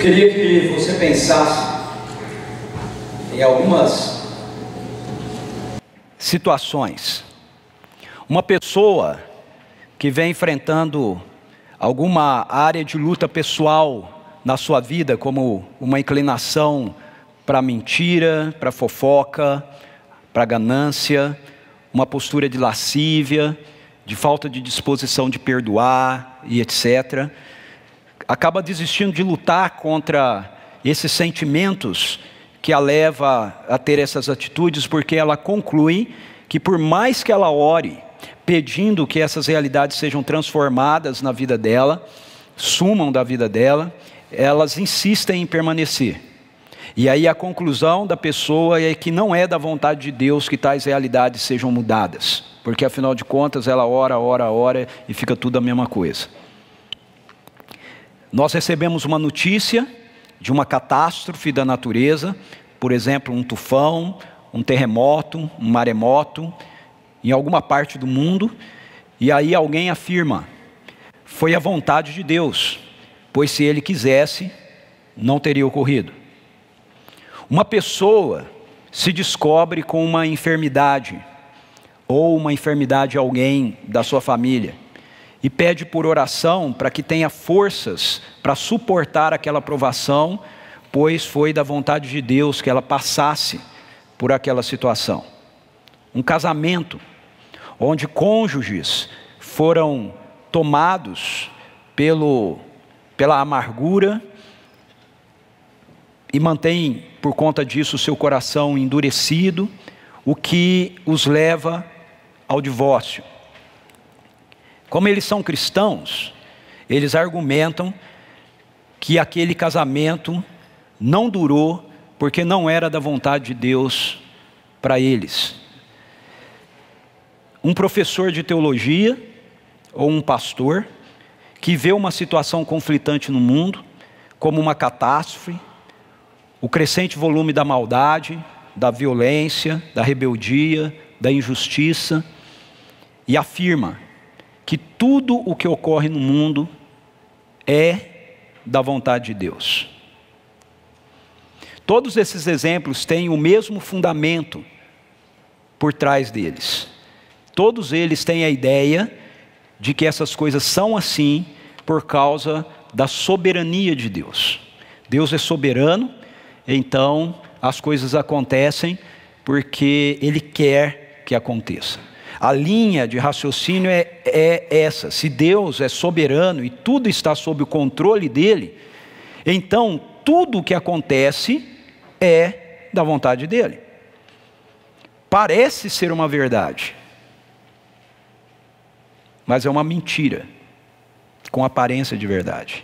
queria que você pensasse em algumas situações. Uma pessoa que vem enfrentando alguma área de luta pessoal na sua vida, como uma inclinação para mentira, para fofoca, para ganância, uma postura de lascívia, de falta de disposição de perdoar e etc., acaba desistindo de lutar contra esses sentimentos que a leva a ter essas atitudes, porque ela conclui que por mais que ela ore, pedindo que essas realidades sejam transformadas na vida dela, sumam da vida dela, elas insistem em permanecer. E aí a conclusão da pessoa é que não é da vontade de Deus que tais realidades sejam mudadas, porque afinal de contas ela ora e fica tudo a mesma coisa. Nós recebemos uma notícia de uma catástrofe da natureza, por exemplo, um tufão, um terremoto, um maremoto, em alguma parte do mundo, e aí alguém afirma: foi a vontade de Deus, pois se Ele quisesse, não teria ocorrido. Uma pessoa se descobre com uma enfermidade, ou uma enfermidade de alguém da sua família, e pede por oração para que tenha forças para suportar aquela provação, pois foi da vontade de Deus que ela passasse por aquela situação. Um casamento onde cônjuges foram tomados pela amargura e mantêm por conta disso o seu coração endurecido, o que os leva ao divórcio. Como eles são cristãos, eles argumentam que aquele casamento não durou porque não era da vontade de Deus para eles. Um professor de teologia ou um pastor que vê uma situação conflitante no mundo, como uma catástrofe, o crescente volume da maldade, da violência, da rebeldia, da injustiça, e afirma que tudo o que ocorre no mundo é da vontade de Deus. Todos esses exemplos têm o mesmo fundamento por trás deles. Todos eles têm a ideia de que essas coisas são assim por causa da soberania de Deus. Deus é soberano, então as coisas acontecem porque Ele quer que aconteça. A linha de raciocínio é essa: se Deus é soberano e tudo está sob o controle dEle, então tudo o que acontece é da vontade dEle. Parece ser uma verdade, mas é uma mentira, com aparência de verdade.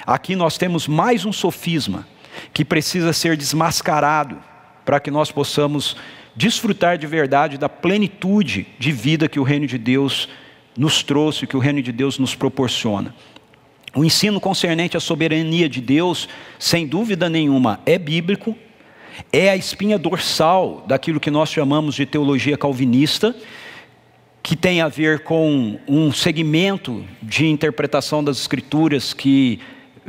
Aqui nós temos mais um sofisma, que precisa ser desmascarado, para que nós possamos desfrutar de verdade da plenitude de vida que o reino de Deus nos trouxe, que o reino de Deus nos proporciona. O ensino concernente à soberania de Deus, sem dúvida nenhuma, é bíblico, é a espinha dorsal daquilo que nós chamamos de teologia calvinista, que tem a ver com um segmento de interpretação das Escrituras que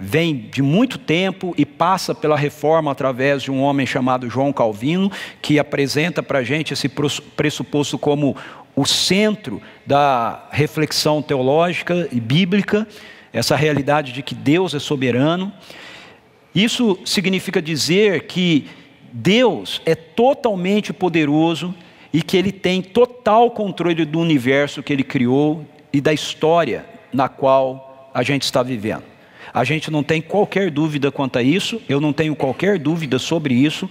vem de muito tempo e passa pela reforma através de um homem chamado João Calvino, que apresenta para a gente esse pressuposto como o centro da reflexão teológica e bíblica, essa realidade de que Deus é soberano. Isso significa dizer que Deus é totalmente poderoso e que Ele tem total controle do universo que Ele criou e da história na qual a gente está vivendo. A gente não tem qualquer dúvida quanto a isso, eu não tenho qualquer dúvida sobre isso.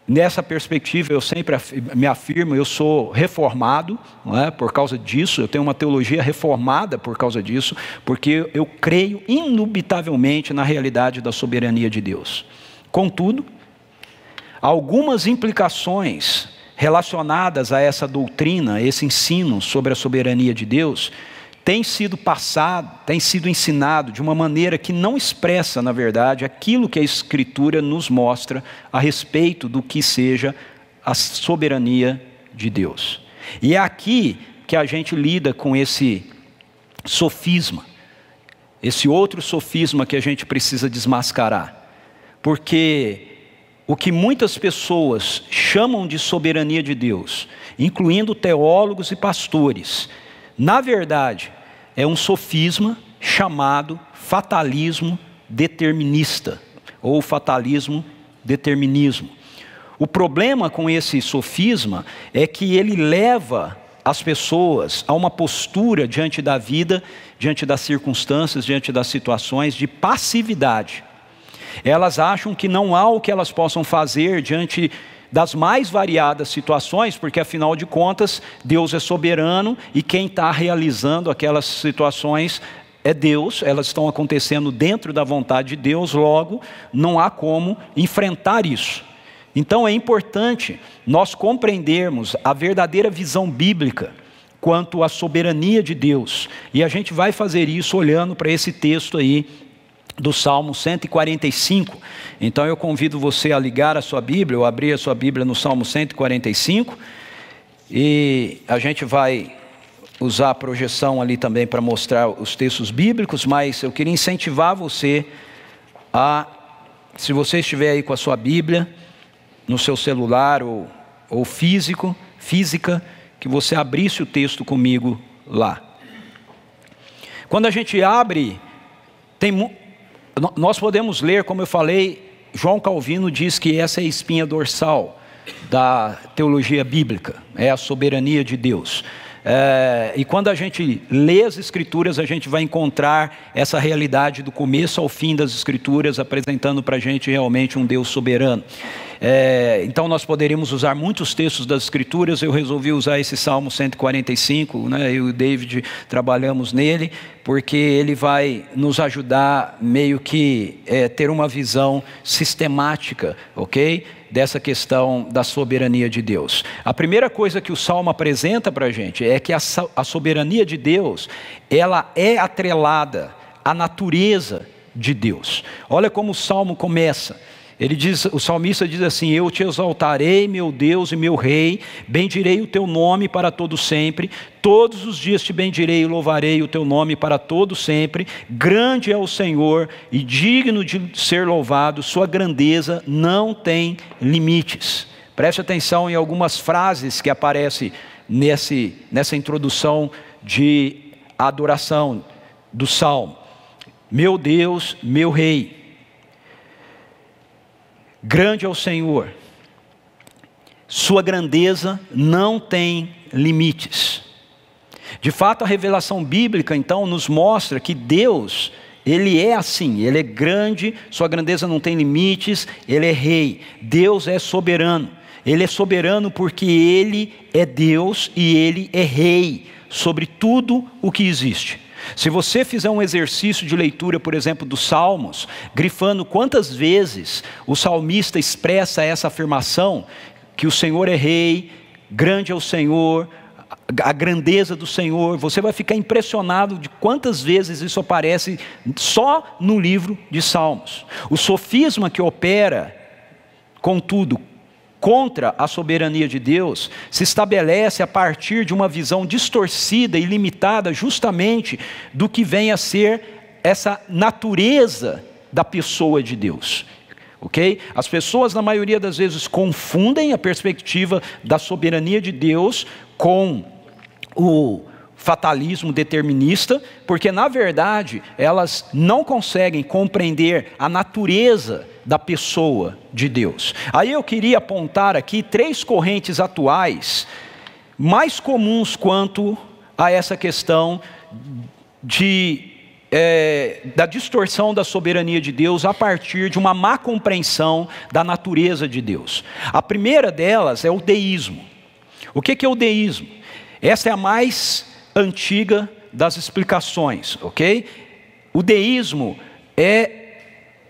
Nessa perspectiva eu sempre me afirmo, eu sou reformado, não é? Por causa disso, eu tenho uma teologia reformada por causa disso, porque eu creio indubitavelmente na realidade da soberania de Deus. Contudo, algumas implicações relacionadas a essa doutrina, esse ensino sobre a soberania de Deus, tem sido passado, tem sido ensinado de uma maneira que não expressa, na verdade, aquilo que a Escritura nos mostra a respeito do que seja a soberania de Deus. E é aqui que a gente lida com esse sofisma, esse outro sofisma que a gente precisa desmascarar. Porque o que muitas pessoas chamam de soberania de Deus, incluindo teólogos e pastores, na verdade, é um sofisma chamado fatalismo determinista, ou fatalismo determinismo. O problema com esse sofisma é que ele leva as pessoas a uma postura diante da vida, diante das circunstâncias, diante das situações de passividade. Elas acham que não há o que elas possam fazer diante das mais variadas situações, porque afinal de contas, Deus é soberano e quem está realizando aquelas situações é Deus, elas estão acontecendo dentro da vontade de Deus, logo não há como enfrentar isso. Então é importante nós compreendermos a verdadeira visão bíblica quanto à soberania de Deus. E a gente vai fazer isso olhando para esse texto aí do Salmo 145. Então eu convido você a ligar a sua Bíblia, ou abrir a sua Bíblia no Salmo 145. E a gente vai usar a projeção ali também para mostrar os textos bíblicos, mas eu queria incentivar você a, se você estiver aí com a sua Bíblia, no seu celular ou física, que você abrisse o texto comigo lá. Quando a gente abre, nós podemos ler, como eu falei, João Calvino diz que essa é a espinha dorsal da teologia bíblica, é a soberania de Deus. E quando a gente lê as Escrituras, a gente vai encontrar essa realidade do começo ao fim das Escrituras, apresentando para a gente realmente um Deus soberano. Então nós poderíamos usar muitos textos das Escrituras. Eu resolvi usar esse Salmo 145, né? Eu e o David trabalhamos nele, porque ele vai nos ajudar meio que ter uma visão sistemática, ok? Dessa questão da soberania de Deus. A primeira coisa que o Salmo apresenta para a gente é que a soberania de Deus, ela é atrelada à natureza de Deus. Olha como o Salmo começa. O salmista diz assim: eu te exaltarei, meu Deus e meu Rei, bendirei o teu nome para todo sempre, todos os dias te bendirei e louvarei o teu nome para todo sempre. Grande é o Senhor e digno de ser louvado, sua grandeza não tem limites. Preste atenção em algumas frases que aparecem nessa introdução de adoração do Salmo. Meu Deus, meu Rei. Grande é o Senhor, sua grandeza não tem limites. De fato, a revelação bíblica, então, nos mostra que Deus, Ele é assim, Ele é grande, sua grandeza não tem limites, Ele é Rei. Deus é soberano. Ele é soberano porque Ele é Deus e Ele é Rei sobre tudo o que existe. Se você fizer um exercício de leitura, por exemplo, dos Salmos, grifando quantas vezes o salmista expressa essa afirmação, que o Senhor é Rei, grande é o Senhor, a grandeza do Senhor, você vai ficar impressionado de quantas vezes isso aparece só no livro de Salmos. O sofisma que opera, contudo, contra a soberania de Deus, se estabelece a partir de uma visão distorcida e limitada justamente do que vem a ser essa natureza da pessoa de Deus. Ok? As pessoas, na maioria das vezes, confundem a perspectiva da soberania de Deus com o fatalismo determinista, porque na verdade elas não conseguem compreender a natureza da pessoa de Deus. Aí eu queria apontar aqui 3 correntes atuais mais comuns quanto a essa questão da distorção da soberania de Deus a partir de uma má compreensão da natureza de Deus. A primeira delas é o deísmo. O que é o deísmo? Essa é a mais antiga das explicações, ok? O deísmo é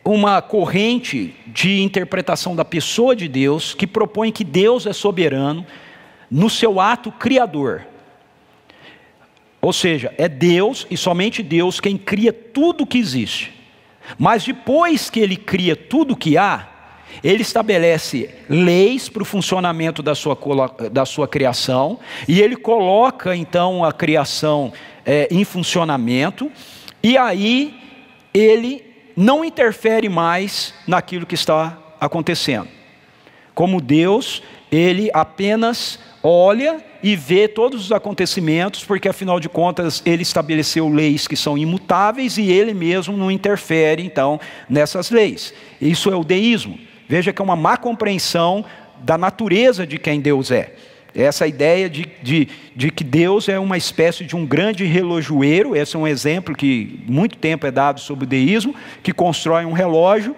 uma corrente de interpretação da pessoa de Deus que propõe que Deus é soberano no seu ato criador. Ou seja, é Deus e somente Deus quem cria tudo que existe. Mas depois que Ele cria tudo que há, Ele estabelece leis para o funcionamento da sua criação, e Ele coloca então a criação em funcionamento, e aí ele não interfere mais naquilo que está acontecendo. Como Deus, ele apenas olha e vê todos os acontecimentos, porque afinal de contas ele estabeleceu leis que são imutáveis e ele mesmo não interfere então nessas leis. Isso é o deísmo. Veja que é uma má compreensão da natureza de quem Deus é. Essa ideia de que Deus é uma espécie de um grande relojoeiro. Esse é um exemplo que muito tempo é dado sobre o deísmo, que constrói um relógio,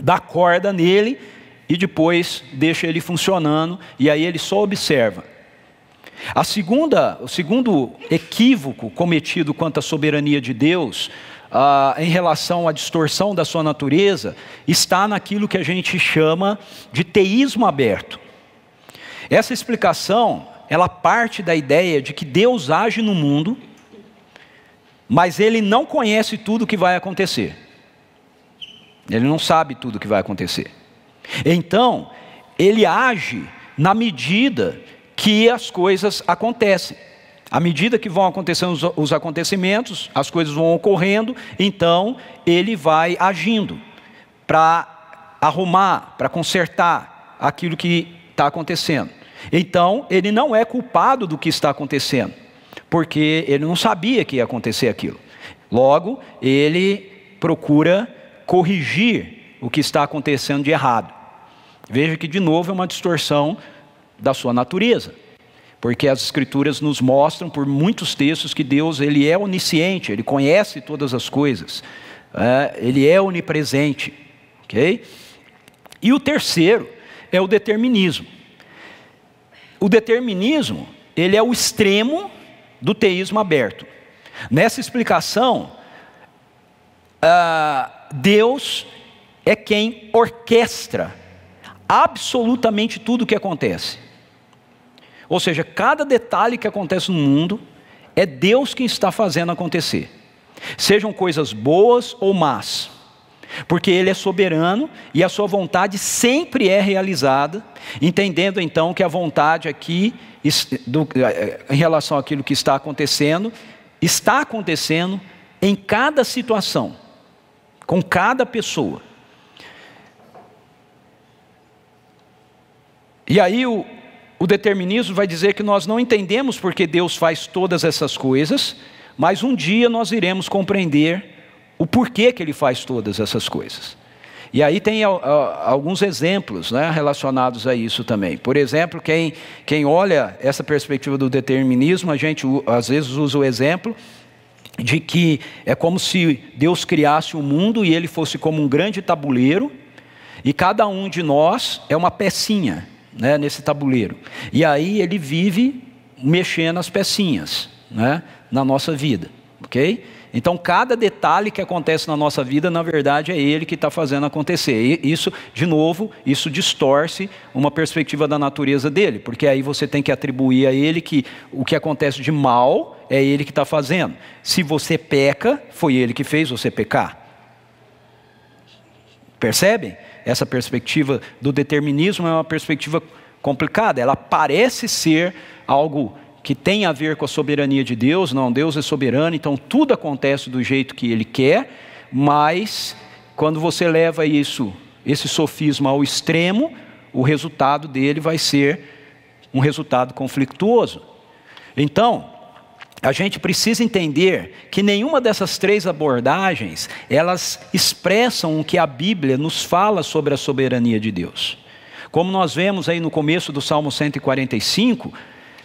dá corda nele e depois deixa ele funcionando, e aí ele só observa. O segundo equívoco cometido quanto à soberania de Deus, em relação à distorção da sua natureza, está naquilo que a gente chama de teísmo aberto. Essa explicação, ela parte da ideia de que Deus age no mundo, mas Ele não conhece tudo o que vai acontecer. Ele não sabe tudo o que vai acontecer. Então, Ele age na medida que as coisas acontecem. À medida que vão acontecendo os acontecimentos, as coisas vão ocorrendo, então Ele vai agindo para arrumar, para consertar aquilo que está acontecendo. Então, Ele não é culpado do que está acontecendo, porque Ele não sabia que ia acontecer aquilo. Logo, Ele procura corrigir o que está acontecendo de errado. Veja que de novo é uma distorção da sua natureza, porque as Escrituras nos mostram por muitos textos que Deus, Ele é onisciente, Ele conhece todas as coisas, Ele é onipresente, ok? E o terceiro é o determinismo. O determinismo, ele é o extremo do teísmo aberto. Nessa explicação, Deus é quem orquestra absolutamente tudo o que acontece. Ou seja, cada detalhe que acontece no mundo, é Deus quem está fazendo acontecer. Sejam coisas boas ou más. Porque Ele é soberano e a sua vontade sempre é realizada, entendendo então que a vontade aqui, em relação àquilo que está acontecendo em cada situação, com cada pessoa. E aí o determinismo vai dizer que nós não entendemos porque Deus faz todas essas coisas, mas um dia nós iremos compreender o porquê que Ele faz todas essas coisas. E aí tem alguns exemplos, né, relacionados a isso também. Por exemplo, quem olha essa perspectiva do determinismo, a gente às vezes usa o exemplo de que é como se Deus criasse o mundo e Ele fosse como um grande tabuleiro, e cada um de nós é uma pecinha, né, nesse tabuleiro. E aí Ele vive mexendo as pecinhas, né, na nossa vida, ok? Então, cada detalhe que acontece na nossa vida, na verdade, é Ele que está fazendo acontecer. E isso, de novo, isso distorce uma perspectiva da natureza dEle, porque aí você tem que atribuir a Ele que o que acontece de mal é Ele que está fazendo. Se você peca, foi Ele que fez você pecar. Percebem? Essa perspectiva do determinismo é uma perspectiva complicada. Ela parece ser algo que tem a ver com a soberania de Deus. Não, Deus é soberano, então tudo acontece do jeito que Ele quer, mas quando você leva esse sofisma ao extremo, o resultado dele vai ser um resultado conflituoso. Então, a gente precisa entender que nenhuma dessas três abordagens, elas expressam o que a Bíblia nos fala sobre a soberania de Deus. Como nós vemos aí no começo do Salmo 145,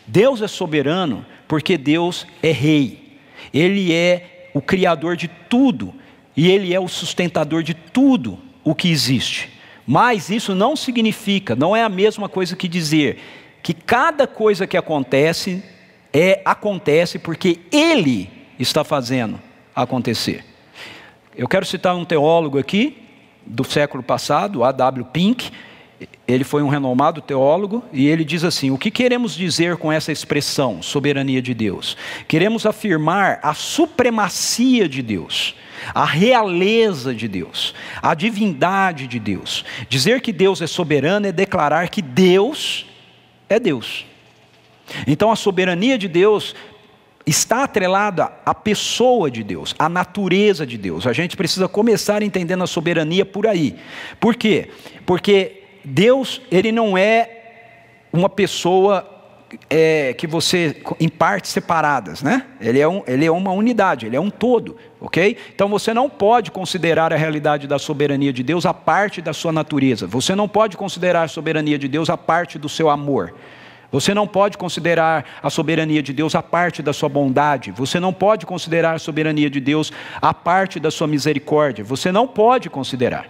Deus é soberano porque Deus é rei. Ele é o criador de tudo e Ele é o sustentador de tudo o que existe. Mas isso não significa, não é a mesma coisa que dizer que cada coisa que acontece porque Ele está fazendo acontecer. Eu quero citar um teólogo aqui do século passado, A.W. Pink. Ele foi um renomado teólogo e ele diz assim: o que queremos dizer com essa expressão, soberania de Deus? Queremos afirmar a supremacia de Deus, a realeza de Deus, a divindade de Deus. Dizer que Deus é soberano é declarar que Deus é Deus. Então a soberania de Deus está atrelada à pessoa de Deus, à natureza de Deus. A gente precisa começar entendendo a soberania por aí. Por quê? Porque Deus, Ele não é uma pessoa que você, em partes separadas, né? Ele é uma unidade, Ele é um todo, ok? Então você não pode considerar a realidade da soberania de Deus a parte da sua natureza. Você não pode considerar a soberania de Deus a parte do seu amor. Você não pode considerar a soberania de Deus a parte da sua bondade. Você não pode considerar a soberania de Deus a parte da sua misericórdia. Você não pode considerar.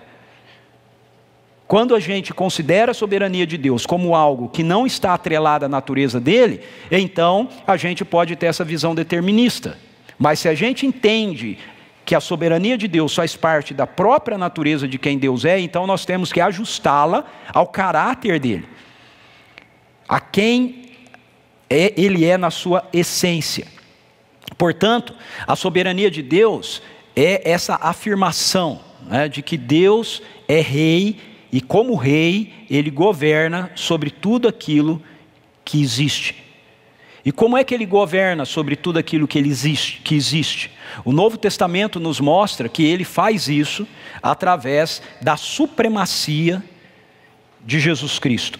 Quando a gente considera a soberania de Deus como algo que não está atrelado à natureza dele, então a gente pode ter essa visão determinista. Mas se a gente entende que a soberania de Deus faz parte da própria natureza de quem Deus é, então nós temos que ajustá-la ao caráter dele, a quem ele é na sua essência. Portanto, a soberania de Deus é essa afirmação, né, de que Deus é rei, e como rei, ele governa sobre tudo aquilo que existe. E como é que ele governa sobre tudo aquilo que existe? O Novo Testamento nos mostra que ele faz isso através da supremacia de Jesus Cristo.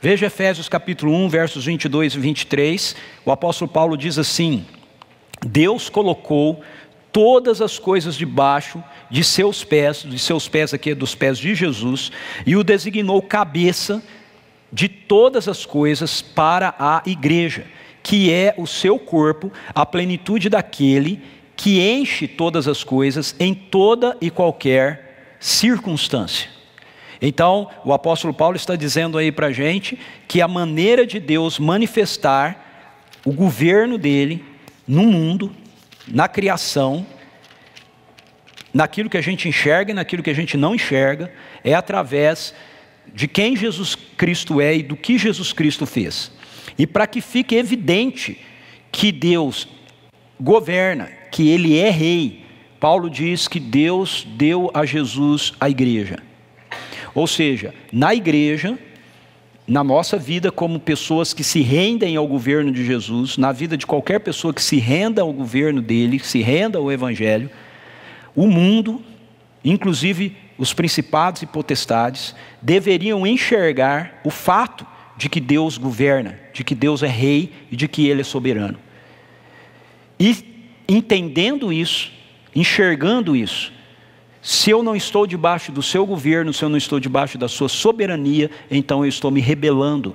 Veja Efésios capítulo 1, versos 22 e 23, o apóstolo Paulo diz assim: Deus colocou todas as coisas debaixo de seus pés aqui é dos pés de Jesus, e o designou cabeça de todas as coisas para a igreja, que é o seu corpo, a plenitude daquele que enche todas as coisas em toda e qualquer circunstância. Então, o apóstolo Paulo está dizendo aí para a gente que a maneira de Deus manifestar o governo dele no mundo, na criação, naquilo que a gente enxerga e naquilo que a gente não enxerga, é através de quem Jesus Cristo é e do que Jesus Cristo fez. E para que fique evidente que Deus governa, que Ele é rei, Paulo diz que Deus deu a Jesus a igreja. Ou seja, na igreja, na nossa vida como pessoas que se rendem ao governo de Jesus, na vida de qualquer pessoa que se renda ao governo dele, que se renda ao Evangelho, o mundo, inclusive os principados e potestades, deveriam enxergar o fato de que Deus governa, de que Deus é rei e de que Ele é soberano. E entendendo isso, enxergando isso, se eu não estou debaixo do seu governo, se eu não estou debaixo da sua soberania, então eu estou me rebelando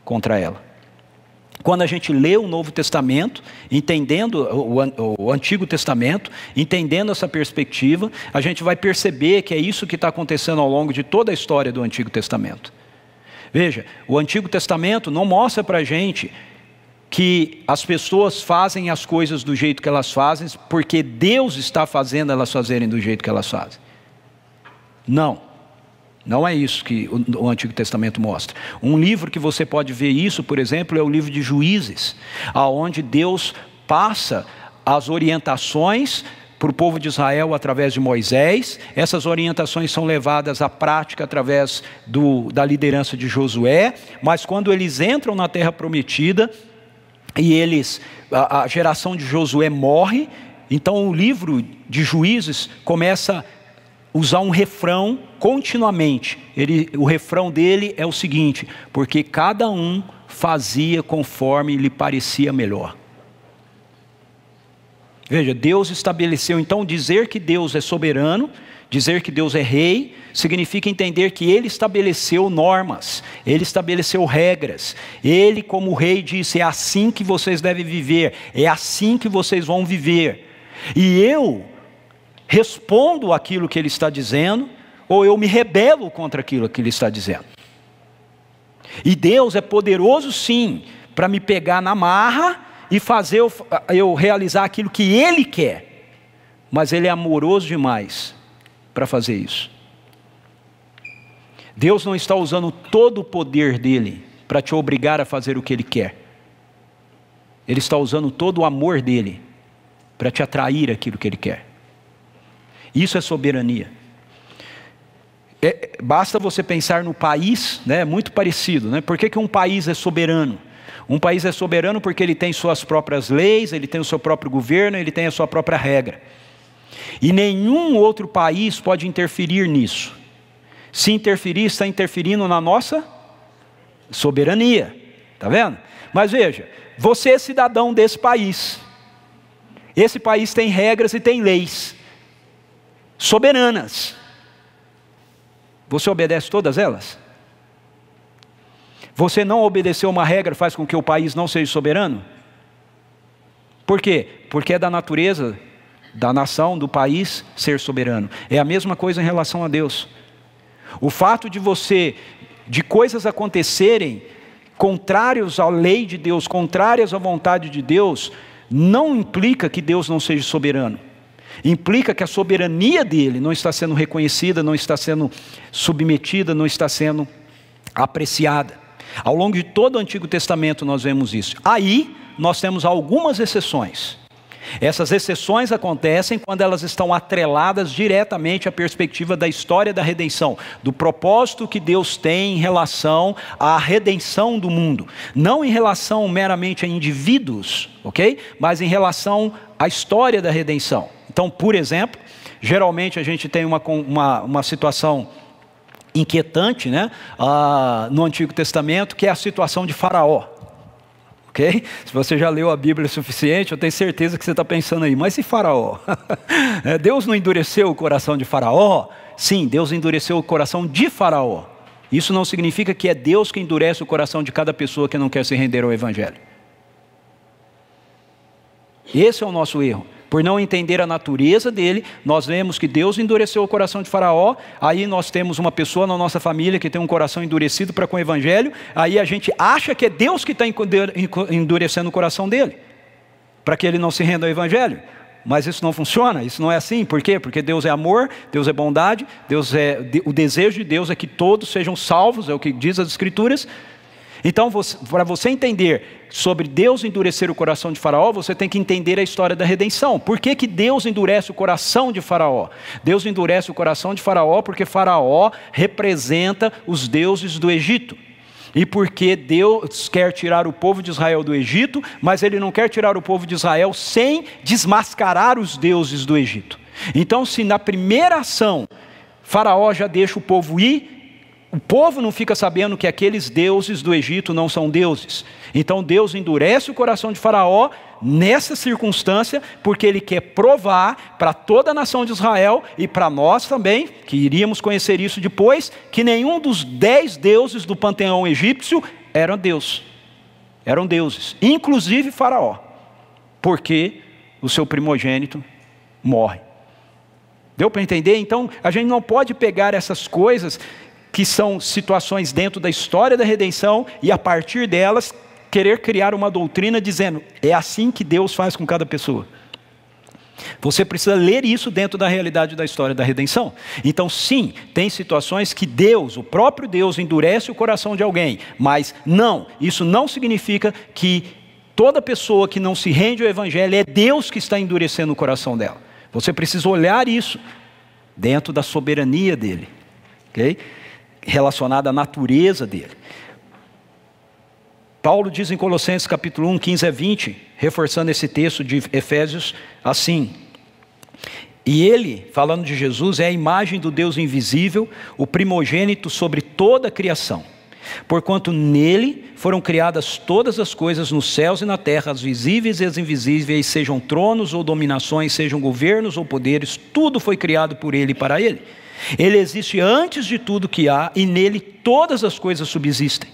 contra ela. Quando a gente lê o Novo Testamento, entendendo o Antigo Testamento, entendendo essa perspectiva, a gente vai perceber que é isso que está acontecendo ao longo de toda a história do Antigo Testamento. Veja, o Antigo Testamento não mostra para a gente que as pessoas fazem as coisas do jeito que elas fazem, porque Deus está fazendo elas fazerem do jeito que elas fazem. Não é isso que o Antigo Testamento mostra. Um livro que você pode ver isso, por exemplo, é o livro de Juízes, onde Deus passa as orientações para o povo de Israel através de Moisés. Essas orientações são levadas à prática através da liderança de Josué, mas quando eles entram na terra prometida, e a geração de Josué morre, então o livro de Juízes começa a usar um refrão continuamente. O refrão dele é o seguinte: porque cada um fazia conforme lhe parecia melhor. Veja, Deus estabeleceu, então dizer que Deus é soberano, dizer que Deus é rei, significa entender que Ele estabeleceu normas, Ele estabeleceu regras. Ele, como rei, disse: é assim que vocês devem viver, é assim que vocês vão viver. E eu respondo aquilo que Ele está dizendo, ou eu me rebelo contra aquilo que Ele está dizendo. E Deus é poderoso sim, para me pegar na marra e fazer eu realizar aquilo que Ele quer. Mas Ele é amoroso demais para fazer isso. Deus não está usando todo o poder dele para te obrigar a fazer o que Ele quer. Ele está usando todo o amor dele para te atrair aquilo que Ele quer. Isso é soberania. Basta você pensar no país, né? Muito parecido, né? Por que um país é soberano? Um país é soberano porque ele tem suas próprias leis, ele tem o seu próprio governo, ele tem a sua própria regra. E nenhum outro país pode interferir nisso. Se interferir, está interferindo na nossa soberania. Está vendo? Mas veja, você é cidadão desse país. Esse país tem regras e tem leis soberanas. Você obedece todas elas? Você não obedecer uma regra faz com que o país não seja soberano? Por quê? Porque é da natureza da nação, do país, ser soberano. É a mesma coisa em relação a Deus. O fato de coisas acontecerem contrários à lei de Deus, contrárias à vontade de Deus, não implica que Deus não seja soberano. Implica que a soberania dele não está sendo reconhecida, não está sendo submetida, não está sendo apreciada. Ao longo de todo o Antigo Testamento nós vemos isso. Aí nós temos algumas exceções. Essas exceções acontecem quando elas estão atreladas diretamente à perspectiva da história da redenção, do propósito que Deus tem em relação à redenção do mundo. Não em relação meramente a indivíduos, ok? Mas em relação à história da redenção. Então, por exemplo, geralmente a gente tem uma situação inquietante, né? No Antigo Testamento, que é a situação de Faraó. Okay? Se você já leu a Bíblia o suficiente, eu tenho certeza que você está pensando aí, mas e Faraó? Deus não endureceu o coração de Faraó? Sim, Deus endureceu o coração de Faraó. Isso não significa que é Deus que endurece o coração de cada pessoa que não quer se render ao Evangelho. Esse é o nosso erro. Por não entender a natureza dele, nós vemos que Deus endureceu o coração de Faraó, aí nós temos uma pessoa na nossa família que tem um coração endurecido para com o Evangelho, aí a gente acha que é Deus que está endurecendo o coração dele, para que ele não se renda ao Evangelho. Mas isso não funciona, isso não é assim. Por quê? Porque Deus é amor, Deus é bondade, o desejo de Deus é que todos sejam salvos, é o que diz as Escrituras. Então, para você entender sobre Deus endurecer o coração de Faraó, você tem que entender a história da redenção. Por que que Deus endurece o coração de Faraó? Deus endurece o coração de Faraó porque Faraó representa os deuses do Egito. E porque Deus quer tirar o povo de Israel do Egito, mas Ele não quer tirar o povo de Israel sem desmascarar os deuses do Egito. Então, se na primeira ação Faraó já deixa o povo ir, o povo não fica sabendo que aqueles deuses do Egito não são deuses. Então Deus endurece o coração de Faraó nessa circunstância, porque Ele quer provar para toda a nação de Israel e para nós também, que iríamos conhecer isso depois, que nenhum dos 10 deuses do panteão egípcio eram deuses, inclusive Faraó, porque o seu primogênito morre. Deu para entender? Então a gente não pode pegar essas coisas que são situações dentro da história da redenção, e a partir delas, querer criar uma doutrina dizendo, é assim que Deus faz com cada pessoa. Você precisa ler isso dentro da realidade da história da redenção. Então sim, tem situações que Deus, o próprio Deus, endurece o coração de alguém, mas não, isso não significa que toda pessoa que não se rende ao Evangelho, é Deus que está endurecendo o coração dela. Você precisa olhar isso dentro da soberania dele, ok? Relacionada à natureza dele. Paulo diz em Colossenses capítulo 1, 15 a 20, reforçando esse texto de Efésios, assim: e ele, falando de Jesus, é a imagem do Deus invisível, o primogênito sobre toda a criação. Porquanto nele foram criadas todas as coisas nos céus e na terra, as visíveis e as invisíveis, sejam tronos ou dominações, sejam governos ou poderes, tudo foi criado por ele e para ele. Ele existe antes de tudo que há, e nele todas as coisas subsistem.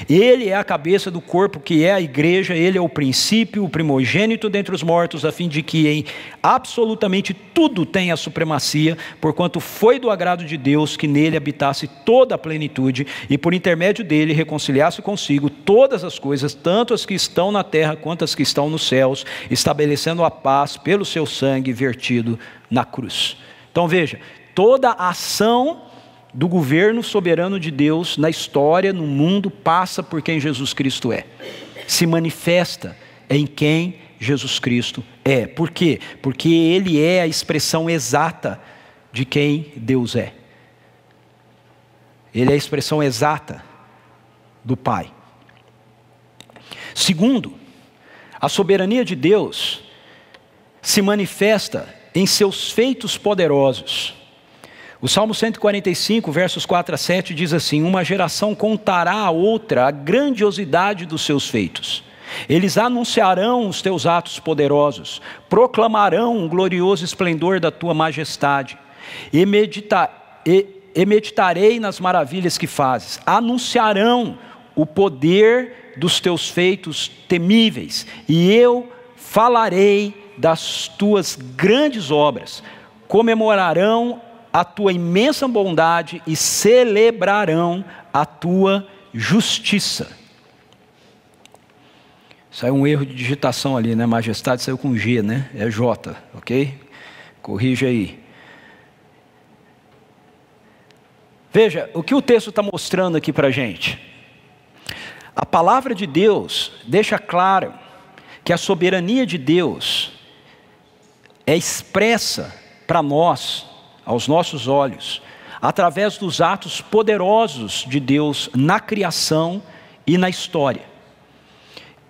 Ele é a cabeça do corpo que é a igreja, ele é o princípio, o primogênito dentre os mortos, a fim de que em absolutamente tudo tenha a supremacia, porquanto foi do agrado de Deus que nele habitasse toda a plenitude, e por intermédio dele reconciliasse consigo todas as coisas, tanto as que estão na terra quanto as que estão nos céus, estabelecendo a paz pelo seu sangue vertido na cruz. Então veja, toda a ação do governo soberano de Deus na história, no mundo, passa por quem Jesus Cristo é. Se manifesta em quem Jesus Cristo é. Por quê? Porque Ele é a expressão exata de quem Deus é. Ele é a expressão exata do Pai. Segundo, a soberania de Deus se manifesta em seus feitos poderosos. O Salmo 145, versos 4 a 7 diz assim: uma geração contará a outra a grandiosidade dos seus feitos. Eles anunciarão os teus atos poderosos, proclamarão o glorioso esplendor da tua majestade, e meditarei nas maravilhas que fazes. Anunciarão o poder dos teus feitos temíveis, e eu falarei das tuas grandes obras. Comemorarão a tua imensa bondade e celebrarão a tua justiça. Saiu um erro de digitação ali, né? Majestade saiu com G, né? É J, ok? Corrija aí. Veja, o que o texto está mostrando aqui para a gente? A palavra de Deus deixa claro que a soberania de Deus é expressa para nós, aos nossos olhos, através dos atos poderosos de Deus na criação e na história.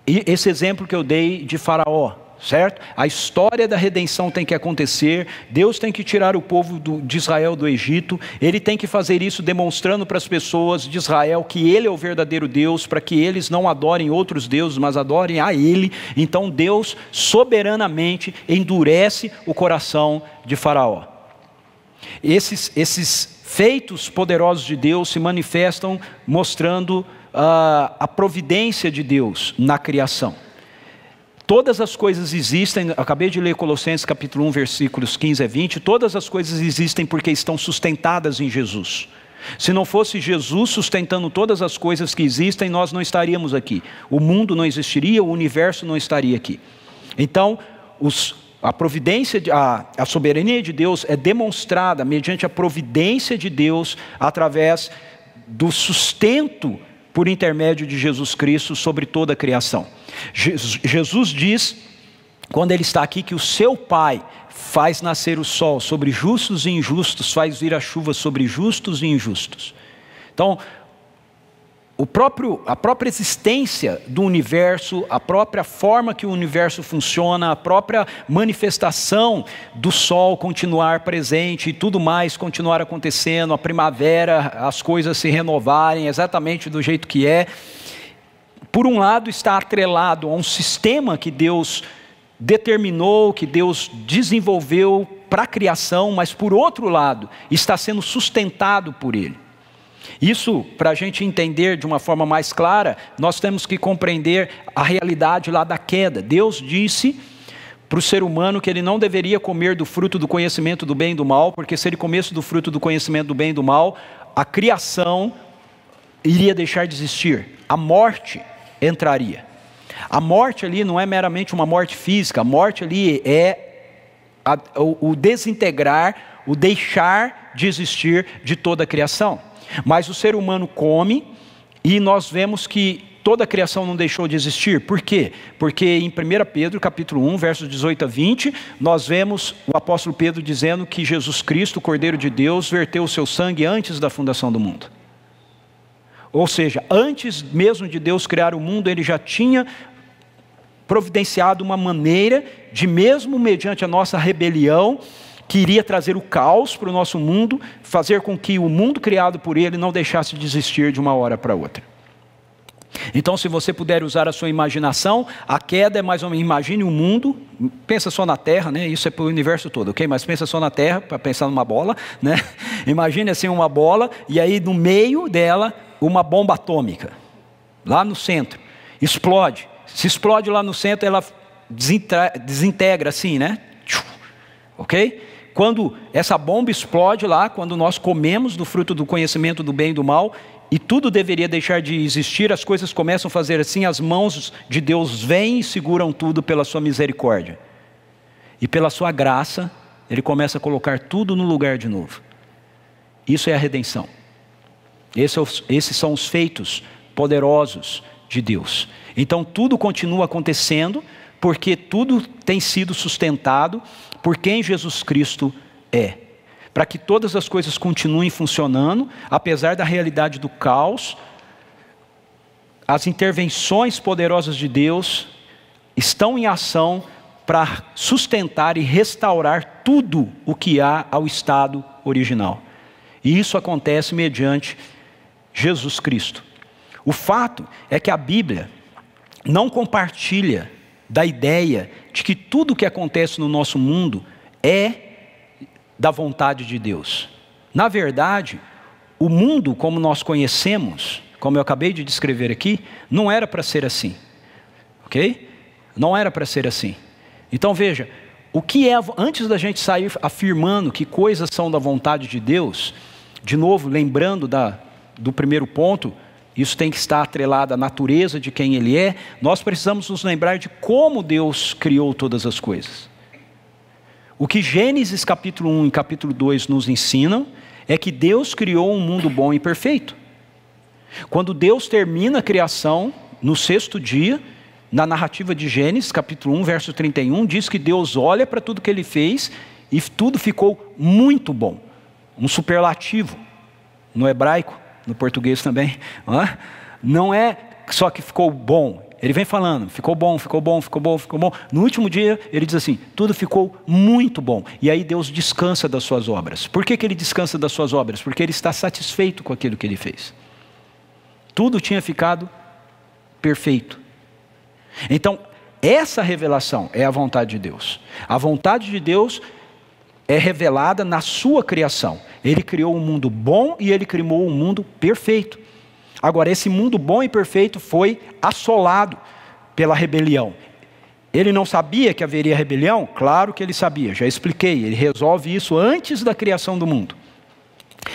E esse exemplo que eu dei de Faraó, certo? A história da redenção tem que acontecer, Deus tem que tirar o povo de Israel do Egito, Ele tem que fazer isso demonstrando para as pessoas de Israel que Ele é o verdadeiro Deus, para que eles não adorem outros deuses, mas adorem a Ele. Então Deus soberanamente endurece o coração de Faraó. Esses feitos poderosos de Deus se manifestam mostrando a providência de Deus na criação. Todas as coisas existem, acabei de ler Colossenses capítulo 1, versículos 15 a 20, todas as coisas existem porque estão sustentadas em Jesus. Se não fosse Jesus sustentando todas as coisas que existem, nós não estaríamos aqui. O mundo não existiria, o universo não estaria aqui. Então, a providência, a soberania de Deus é demonstrada mediante a providência de Deus através do sustento por intermédio de Jesus Cristo sobre toda a criação. Jesus diz, quando Ele está aqui, que o seu Pai faz nascer o sol sobre justos e injustos, faz vir a chuva sobre justos e injustos. Então, a própria existência do universo, a própria forma que o universo funciona, a própria manifestação do sol continuar presente e tudo mais continuar acontecendo, a primavera, as coisas se renovarem exatamente do jeito que é, por um lado está atrelado a um sistema que Deus determinou, que Deus desenvolveu para a criação, mas por outro lado está sendo sustentado por Ele. Isso, para a gente entender de uma forma mais clara, nós temos que compreender a realidade lá da queda. Deus disse para o ser humano que ele não deveria comer do fruto do conhecimento do bem e do mal, porque se ele comesse do fruto do conhecimento do bem e do mal, a criação iria deixar de existir, a morte entraria. A morte ali não é meramente uma morte física, a morte ali é o desintegrar, o deixar de existir de toda a criação. Mas o ser humano come e nós vemos que toda a criação não deixou de existir. Por quê? Porque em 1 Pedro capítulo 1, versos 18 a 20, nós vemos o apóstolo Pedro dizendo que Jesus Cristo, o Cordeiro de Deus, verteu o seu sangue antes da fundação do mundo. Ou seja, antes mesmo de Deus criar o mundo, Ele já tinha providenciado uma maneira de, mesmo mediante a nossa rebelião, que iria trazer o caos para o nosso mundo, fazer com que o mundo criado por Ele não deixasse de existir de uma hora para outra. Então, se você puder usar a sua imaginação, a queda é mais ou menos, imagine um mundo, pensa só na Terra, né? Isso é para o universo todo, ok? Mas pensa só na Terra, para pensar numa bola, né? Imagine assim uma bola, e aí no meio dela, uma bomba atômica, lá no centro, explode. Se explode lá no centro, ela desintegra assim, né? Ok? Quando essa bomba explode lá, quando nós comemos do fruto do conhecimento do bem e do mal, e tudo deveria deixar de existir, as coisas começam a fazer assim, as mãos de Deus vêm e seguram tudo pela sua misericórdia. E pela sua graça, Ele começa a colocar tudo no lugar de novo. Isso é a redenção. Esses são os feitos poderosos de Deus. Então tudo continua acontecendo, porque tudo tem sido sustentado por quem Jesus Cristo é. Para que todas as coisas continuem funcionando, apesar da realidade do caos, as intervenções poderosas de Deus estão em ação para sustentar e restaurar tudo o que há ao estado original. E isso acontece mediante Jesus Cristo. O fato é que a Bíblia não compartilha da ideia de que tudo o que acontece no nosso mundo é da vontade de Deus. Na verdade, o mundo como nós conhecemos, como eu acabei de descrever aqui, não era para ser assim. Ok? Não era para ser assim. Então veja, o que é, antes da gente sair afirmando que coisas são da vontade de Deus, de novo, lembrando do primeiro ponto, isso tem que estar atrelado à natureza de quem Ele é, nós precisamos nos lembrar de como Deus criou todas as coisas. O que Gênesis capítulo 1 e capítulo 2 nos ensinam, é que Deus criou um mundo bom e perfeito. Quando Deus termina a criação, no sexto dia, na narrativa de Gênesis, capítulo 1, verso 31, diz que Deus olha para tudo que Ele fez e tudo ficou muito bom. Um superlativo, no hebraico, no português também. Não é só que ficou bom. Ele vem falando, ficou bom, ficou bom, ficou bom, ficou bom. No último dia, ele diz assim, tudo ficou muito bom. E aí Deus descansa das suas obras. Por que Ele descansa das suas obras? Porque Ele está satisfeito com aquilo que Ele fez. Tudo tinha ficado perfeito. Então, essa revelação é a vontade de Deus. A vontade de Deus é revelada na sua criação. Ele criou um mundo bom e Ele criou um mundo perfeito. Agora, esse mundo bom e perfeito foi assolado pela rebelião. Ele não sabia que haveria rebelião? Claro que ele sabia, já expliquei. Ele resolve isso antes da criação do mundo.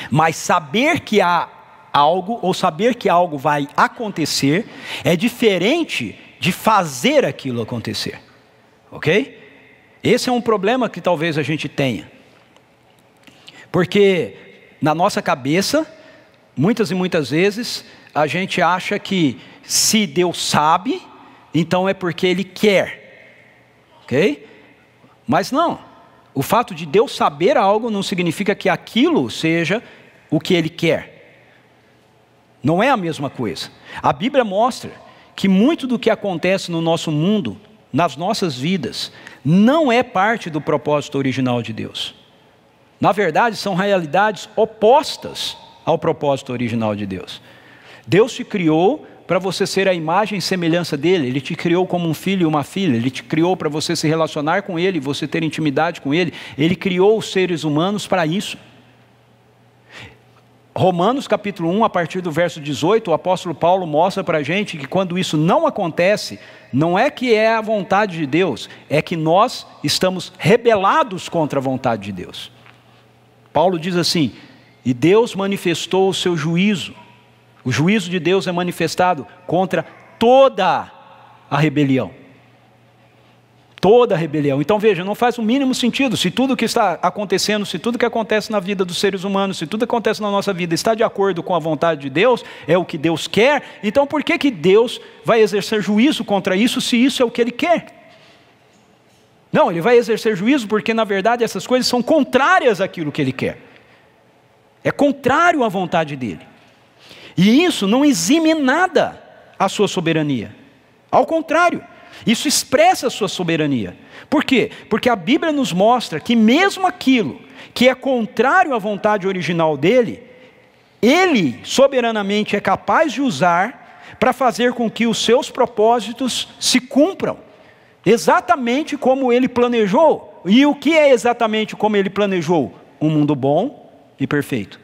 Mas saber que há algo, ou saber que algo vai acontecer, é diferente de fazer aquilo acontecer. Ok? Esse é um problema que talvez a gente tenha. Porque na nossa cabeça, muitas e muitas vezes, a gente acha que se Deus sabe, então é porque Ele quer. Ok? Mas não. O fato de Deus saber algo não significa que aquilo seja o que Ele quer. Não é a mesma coisa. A Bíblia mostra que muito do que acontece no nosso mundo, nas nossas vidas, não é parte do propósito original de Deus. Na verdade, são realidades opostas ao propósito original de Deus. Deus te criou para você ser a imagem e semelhança dEle. Ele te criou como um filho e uma filha. Ele te criou para você se relacionar com Ele, você ter intimidade com Ele. Ele criou os seres humanos para isso. Romanos capítulo 1, a partir do verso 18, o apóstolo Paulo mostra para a gente que quando isso não acontece, não é que é a vontade de Deus, é que nós estamos rebelados contra a vontade de Deus. Paulo diz assim, e Deus manifestou o seu juízo. O juízo de Deus é manifestado contra toda a rebelião. Toda a rebelião. Então veja, não faz o mínimo sentido. Se tudo que está acontecendo, se tudo que acontece na vida dos seres humanos, se tudo que acontece na nossa vida está de acordo com a vontade de Deus, é o que Deus quer, então por que Deus vai exercer juízo contra isso, se isso é o que Ele quer? Não, Ele vai exercer juízo porque na verdade essas coisas são contrárias àquilo que Ele quer. É contrário à vontade dEle. E isso não exime nada a sua soberania. Ao contrário, isso expressa a sua soberania. Por quê? Porque a Bíblia nos mostra que mesmo aquilo que é contrário à vontade original dEle, Ele soberanamente é capaz de usar para fazer com que os seus propósitos se cumpram. Exatamente como Ele planejou. E o que é exatamente como Ele planejou? Um mundo bom e perfeito.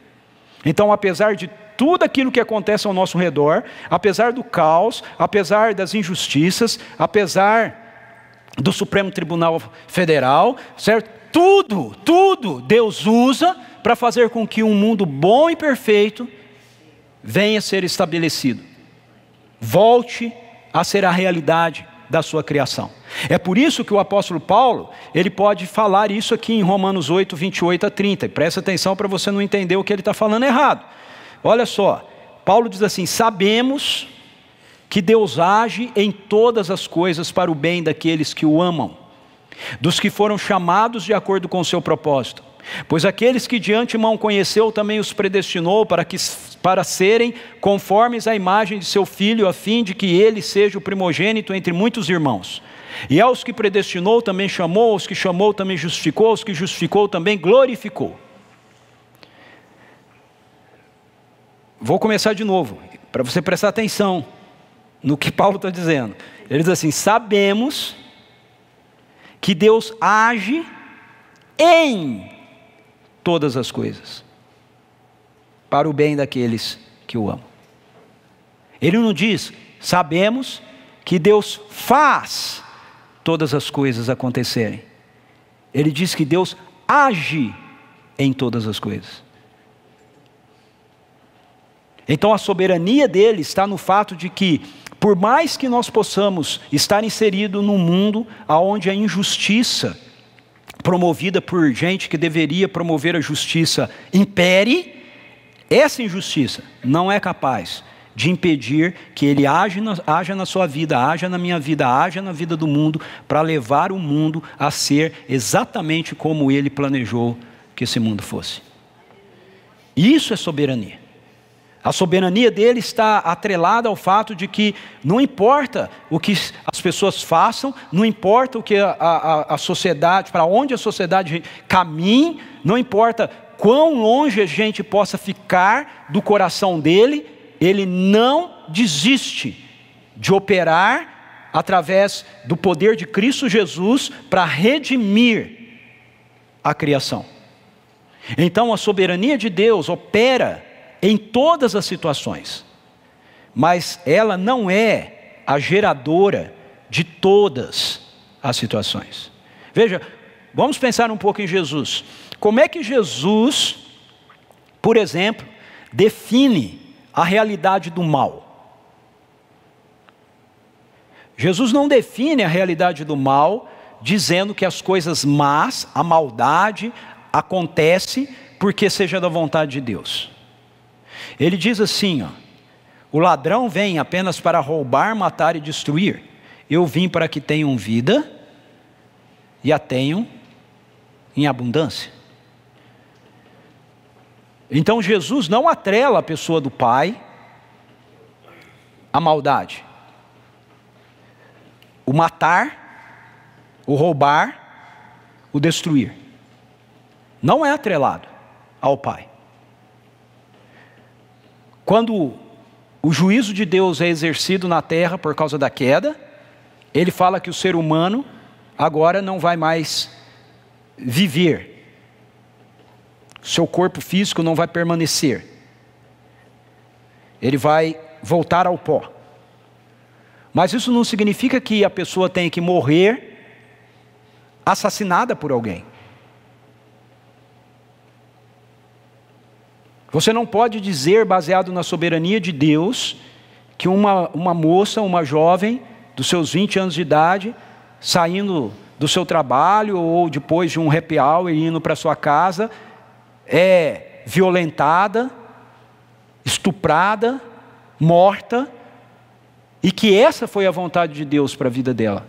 Então, apesar de tudo aquilo que acontece ao nosso redor, apesar do caos, apesar das injustiças, apesar do Supremo Tribunal Federal, certo? Tudo Deus usa para fazer com que um mundo bom e perfeito venha a ser estabelecido. Volte a ser a realidade da sua criação. É por isso que o apóstolo Paulo, ele pode falar isso aqui em Romanos 8, 28 a 30. E presta atenção para você não entender o que ele está falando errado. Olha só, Paulo diz assim, sabemos que Deus age em todas as coisas para o bem daqueles que o amam, dos que foram chamados de acordo com o seu propósito. Pois aqueles que de antemão conheceu também os predestinou para serem conformes à imagem de seu Filho, a fim de que ele seja o primogênito entre muitos irmãos. E aos que predestinou também chamou, aos que chamou também justificou, aos que justificou também glorificou. Vou começar de novo, para você prestar atenção no que Paulo está dizendo. Ele diz assim: sabemos que Deus age em todas as coisas, para o bem daqueles que o amam. Ele não diz, sabemos que Deus faz todas as coisas acontecerem. Ele diz que Deus age em todas as coisas. Então a soberania dele está no fato de que, por mais que nós possamos estar inseridos num mundo onde a injustiça promovida por gente que deveria promover a justiça impere, essa injustiça não é capaz de impedir que ele haja na sua vida, haja na minha vida, haja na vida do mundo, para levar o mundo a ser exatamente como ele planejou que esse mundo fosse. Isso é soberania. A soberania dele está atrelada ao fato de que não importa o que as pessoas façam, não importa o que a sociedade, para onde a sociedade caminhe, não importa quão longe a gente possa ficar do coração dele, ele não desiste de operar através do poder de Cristo Jesus para redimir a criação. Então a soberania de Deus opera em todas as situações, mas ela não é a geradora de todas as situações. Veja, vamos pensar um pouco em Jesus. Como é que Jesus, por exemplo, define a realidade do mal? Jesus não define a realidade do mal dizendo que as coisas más, a maldade, acontece porque seja da vontade de Deus. Ele diz assim, o ladrão vem apenas para roubar, matar e destruir. Eu vim para que tenham vida e a tenham em abundância. Então Jesus não atrela a pessoa do Pai à maldade. O matar, o roubar, o destruir. Não é atrelado ao Pai. Quando o juízo de Deus é exercido na terra por causa da queda, ele fala que o ser humano agora não vai mais viver. Seu corpo físico não vai permanecer. Ele vai voltar ao pó. Mas isso não significa que a pessoa tenha que morrer assassinada por alguém. Você não pode dizer, baseado na soberania de Deus, que uma moça, uma jovem, dos seus 20 anos de idade, saindo do seu trabalho ou depois de um happy hour e indo para sua casa, é violentada, estuprada, morta, e que essa foi a vontade de Deus para a vida dela.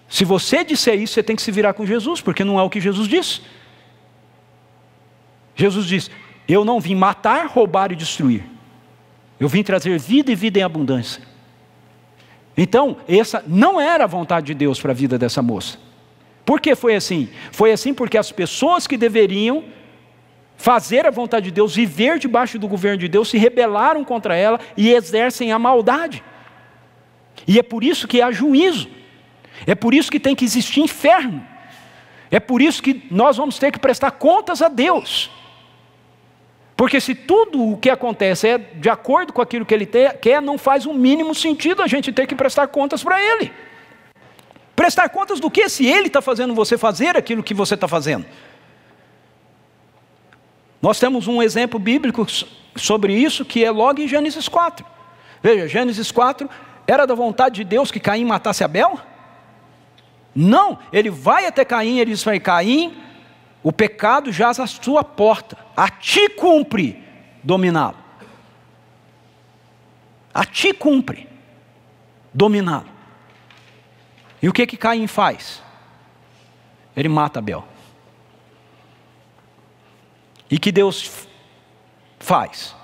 Se você disser isso, você tem que se virar com Jesus, porque não é o que Jesus disse. Jesus diz, eu não vim matar, roubar e destruir. Eu vim trazer vida e vida em abundância. Então, essa não era a vontade de Deus para a vida dessa moça. Por que foi assim? Foi assim porque as pessoas que deveriam fazer a vontade de Deus, viver debaixo do governo de Deus, se rebelaram contra ela e exercem a maldade. E é por isso que há juízo. É por isso que tem que existir inferno. É por isso que nós vamos ter que prestar contas a Deus. Porque se tudo o que acontece é de acordo com aquilo que Ele quer, não faz o mínimo sentido a gente ter que prestar contas para Ele. Prestar contas do que se Ele está fazendo você fazer aquilo que você está fazendo? Nós temos um exemplo bíblico sobre isso que é logo em Gênesis 4. Veja, Gênesis 4, era da vontade de Deus que Caim matasse Abel? Não, ele vai até Caim e ele diz para Caim, o pecado jaz à sua porta, a ti cumpre dominá-lo. A ti cumpre dominá-lo. E o que Caim faz? Ele mata Abel. E que Deus faz?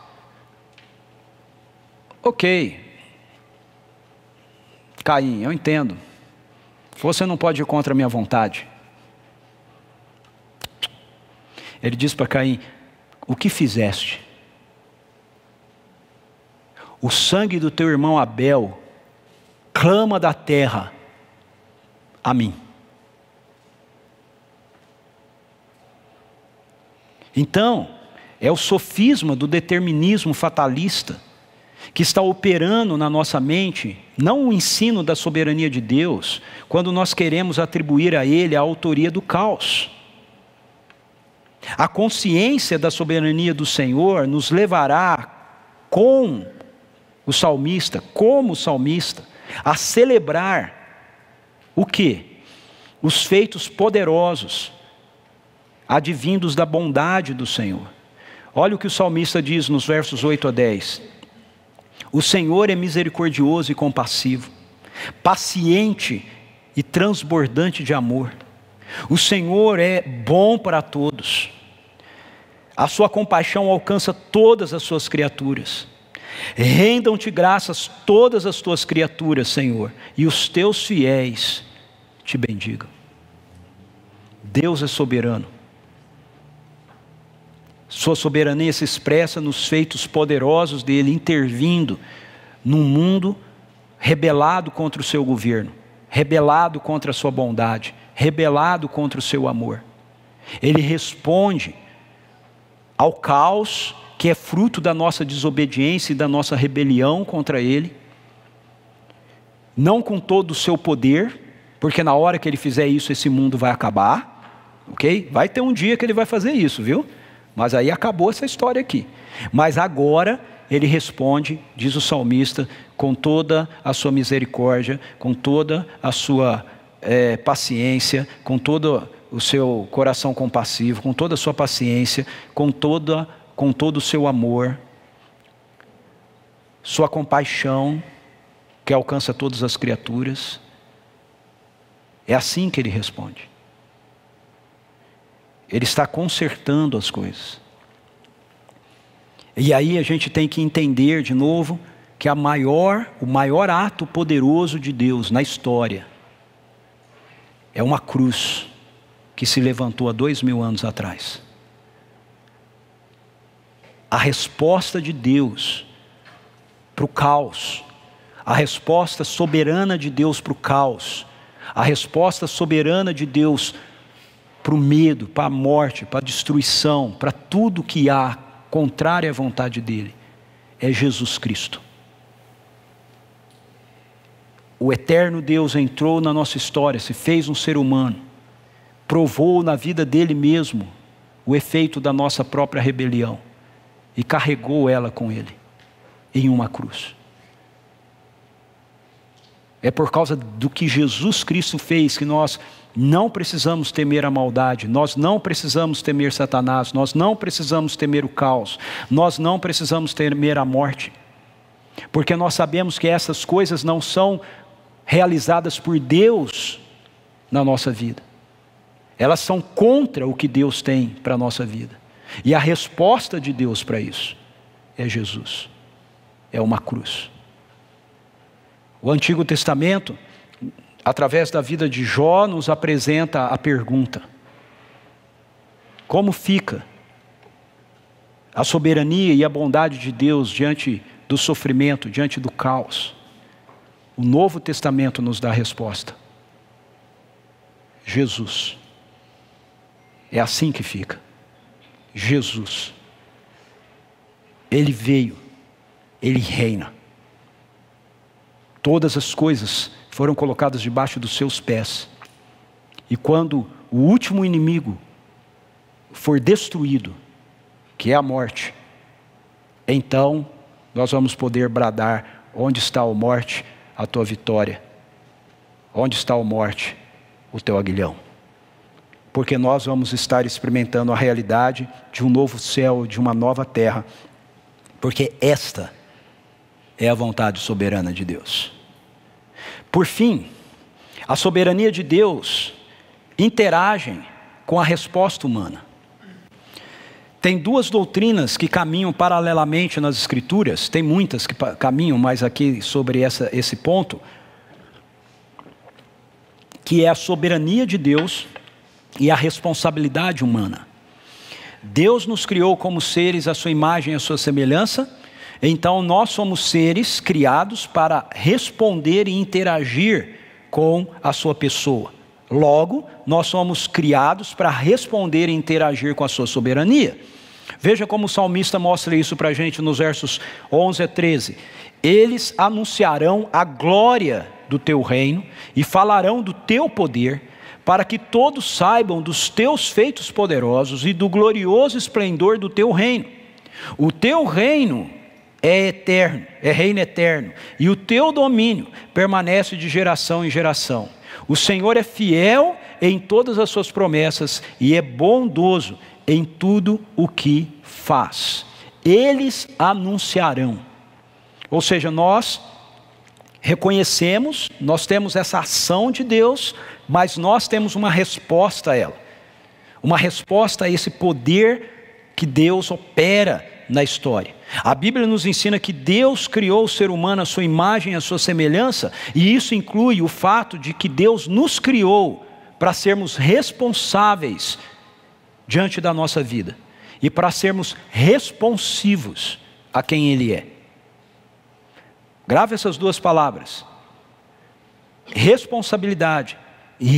Ok, Caim, eu entendo. Você não pode ir contra a minha vontade. Ele diz para Caim: o que fizeste? O sangue do teu irmão Abel clama da terra a mim. Então, é o sofisma do determinismo fatalista que está operando na nossa mente, não o ensino da soberania de Deus, quando nós queremos atribuir a Ele a autoria do caos. A consciência da soberania do Senhor nos levará, como o salmista, a celebrar o quê? Os feitos poderosos, advindos da bondade do Senhor. Olha o que o salmista diz nos versos 8 a 10. O Senhor é misericordioso e compassivo, paciente e transbordante de amor. O Senhor é bom para todos. A sua compaixão alcança todas as suas criaturas. Rendam-te graças todas as tuas criaturas, Senhor, e os teus fiéis te bendigam. Deus é soberano. Sua soberania se expressa nos feitos poderosos dele, intervindo num mundo rebelado contra o seu governo, rebelado contra a sua bondade, rebelado contra o seu amor. Ele responde ao caos que é fruto da nossa desobediência e da nossa rebelião contra ele, não com todo o seu poder, porque na hora que ele fizer isso, esse mundo vai acabar, ok? Vai ter um dia que ele vai fazer isso, viu? Mas aí acabou essa história aqui. Mas agora ele responde, diz o salmista, com toda a sua misericórdia, com toda a sua paciência, com todo o seu coração compassivo, com toda a sua paciência, com todo o seu amor, sua compaixão, que alcança todas as criaturas. É assim que ele responde. Ele está consertando as coisas. E aí a gente tem que entender de novo que o maior ato poderoso de Deus na história é uma cruz que se levantou há 2000 anos atrás. A resposta de Deus para o caos, a resposta soberana de Deus para o caos, a resposta soberana de Deus para o medo, para a morte, para a destruição, para tudo que há contrário à vontade dele, é Jesus Cristo. O eterno Deus entrou na nossa história, se fez um ser humano, provou na vida dele mesmo o efeito da nossa própria rebelião e carregou ela com ele em uma cruz. É por causa do que Jesus Cristo fez que nós não precisamos temer a maldade, nós não precisamos temer Satanás, nós não precisamos temer o caos, nós não precisamos temer a morte, porque nós sabemos que essas coisas não são realizadas por Deus na nossa vida, elas são contra o que Deus tem para a nossa vida, e a resposta de Deus para isso é Jesus, é uma cruz. O Antigo Testamento, através da vida de Jó, nos apresenta a pergunta: como fica a soberania e a bondade de Deus diante do sofrimento, diante do caos? O Novo Testamento nos dá a resposta: Jesus. É assim que fica. Jesus. Ele veio, ele reina. Todas as coisas foram colocadas debaixo dos seus pés. E quando o último inimigo for destruído, que é a morte, então nós vamos poder bradar: onde está, ó morte, a tua vitória? Onde está, ó morte, o teu aguilhão? Porque nós vamos estar experimentando a realidade de um novo céu, de uma nova terra, porque esta é a vontade soberana de Deus. Por fim, a soberania de Deus interage com a resposta humana. Tem duas doutrinas que caminham paralelamente nas Escrituras, tem muitas que caminham, mas aqui sobre esse ponto, que é a soberania de Deus e a responsabilidade humana. Deus nos criou como seres à sua imagem e à sua semelhança, então nós somos seres criados para responder e interagir com a sua pessoa. Logo, nós somos criados para responder e interagir com a sua soberania. Veja como o salmista mostra isso para a gente nos versos 11 a 13. Eles anunciarão a glória do teu reino e falarão do teu poder, para que todos saibam dos teus feitos poderosos e do glorioso esplendor do teu reino. O teu reino é eterno, é reino eterno, e o teu domínio permanece de geração em geração. O Senhor é fiel em todas as suas promessas e é bondoso em tudo o que faz. Eles anunciarão. Ou seja, nós reconhecemos, nós temos essa ação de Deus, mas nós temos uma resposta a ela. Uma resposta a esse poder que Deus opera na história. A Bíblia nos ensina que Deus criou o ser humano à sua imagem e à sua semelhança, e isso inclui o fato de que Deus nos criou para sermos responsáveis diante da nossa vida e para sermos responsivos a quem Ele é. Grave essas duas palavras: responsabilidade e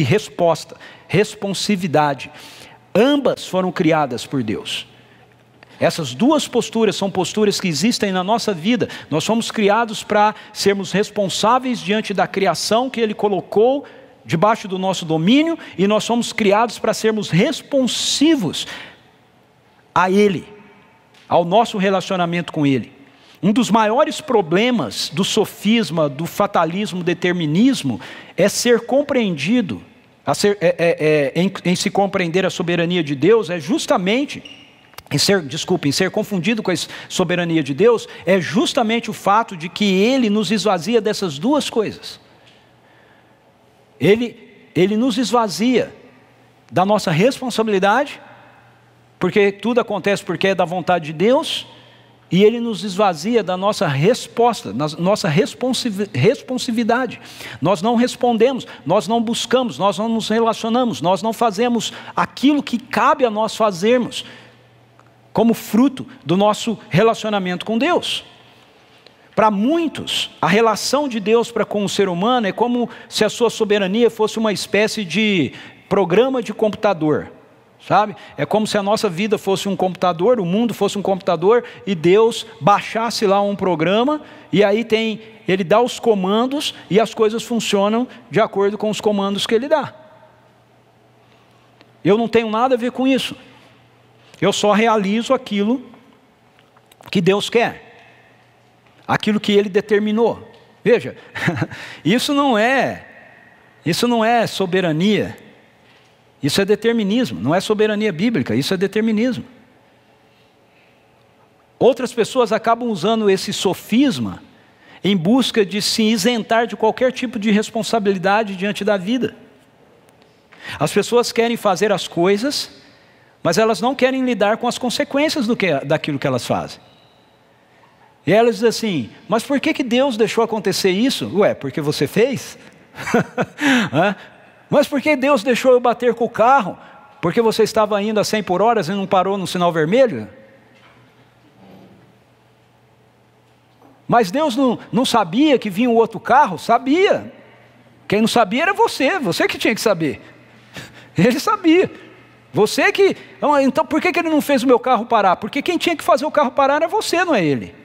resposta, responsividade. Ambas foram criadas por Deus. Essas duas posturas são posturas que existem na nossa vida. Nós somos criados para sermos responsáveis diante da criação que Ele colocou debaixo do nosso domínio, e nós somos criados para sermos responsivos a Ele, ao nosso relacionamento com Ele. Um dos maiores problemas do sofisma, do fatalismo, determinismo, é ser compreendido, em se compreender a soberania de Deus, é justamente, em ser confundido com a soberania de Deus, é justamente o fato de que Ele nos esvazia dessas duas coisas. Ele nos esvazia da nossa responsabilidade, porque tudo acontece porque é da vontade de Deus, e Ele nos esvazia da nossa resposta, da nossa responsividade. Nós não respondemos, nós não buscamos, nós não nos relacionamos, nós não fazemos aquilo que cabe a nós fazermos, como fruto do nosso relacionamento com Deus. Para muitos, a relação de Deus para com o ser humano é como se a sua soberania fosse uma espécie de programa de computador. Sabe? É como se a nossa vida fosse um computador, o mundo fosse um computador, e Deus baixasse lá um programa, e aí Ele dá os comandos, e as coisas funcionam de acordo com os comandos que Ele dá. Eu não tenho nada a ver com isso. Eu só realizo aquilo que Deus quer, aquilo que Ele determinou. Veja, isso não é soberania. Isso é determinismo, não é soberania bíblica, isso é determinismo. Outras pessoas acabam usando esse sofisma em busca de se isentar de qualquer tipo de responsabilidade diante da vida. As pessoas querem fazer as coisas, mas elas não querem lidar com as consequências daquilo que elas fazem. E elas dizem assim: mas por que Deus deixou acontecer isso? Ué, porque você fez? Mas por que Deus deixou eu bater com o carro? Porque você estava indo a 100 por hora e não parou no sinal vermelho? Mas Deus não sabia que vinha um outro carro? Sabia. Quem não sabia era você que tinha que saber. Ele sabia. Você que... Então por que Ele não fez o meu carro parar? Porque quem tinha que fazer o carro parar era você, não é Ele.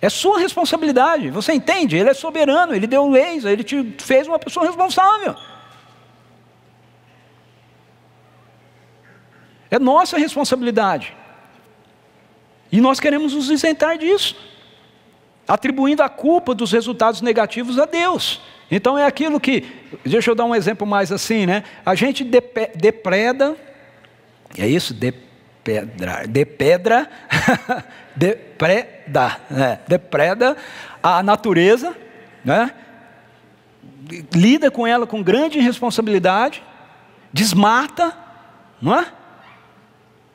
É sua responsabilidade, você entende? Ele é soberano, Ele deu leis, Ele te fez uma pessoa responsável. É nossa responsabilidade. E nós queremos nos isentar disso, atribuindo a culpa dos resultados negativos a Deus. Então é aquilo que, deixa eu dar um exemplo mais assim, né? A gente depreda, é isso? Depreda a natureza, né? Lida com ela com grande responsabilidade, desmata, não é?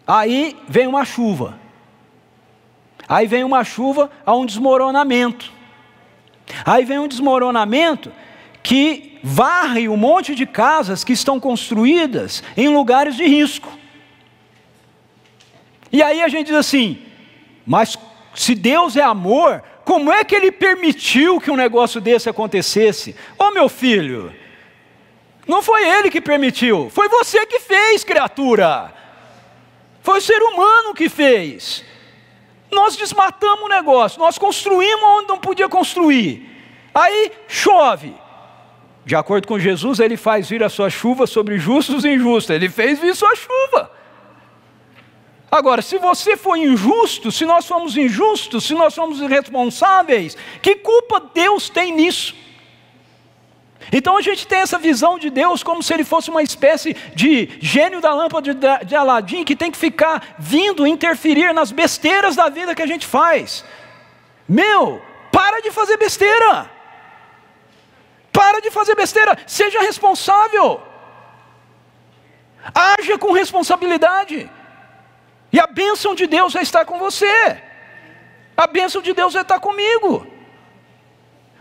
Aí vem uma chuva. Aí vem uma chuva, há um desmoronamento. Aí vem um desmoronamento que varre um monte de casas que estão construídas em lugares de risco. E aí a gente diz assim, mas se Deus é amor, como é que Ele permitiu que um negócio desse acontecesse? Ô meu filho, não foi Ele que permitiu, foi você que fez, criatura. Foi o ser humano que fez. Nós desmatamos o negócio, nós construímos onde não podia construir. Aí chove. De acordo com Jesus, Ele faz vir a sua chuva sobre justos e injustos. Ele fez vir sua chuva. Agora, se você for injusto, se nós somos injustos, se nós somos irresponsáveis, que culpa Deus tem nisso? Então a gente tem essa visão de Deus como se Ele fosse uma espécie de gênio da lâmpada de Aladim, que tem que ficar vindo interferir nas besteiras da vida que a gente faz. Para de fazer besteira. Para de fazer besteira, seja responsável. Haja com responsabilidade. E a bênção de Deus vai estar com você. A bênção de Deus vai estar comigo.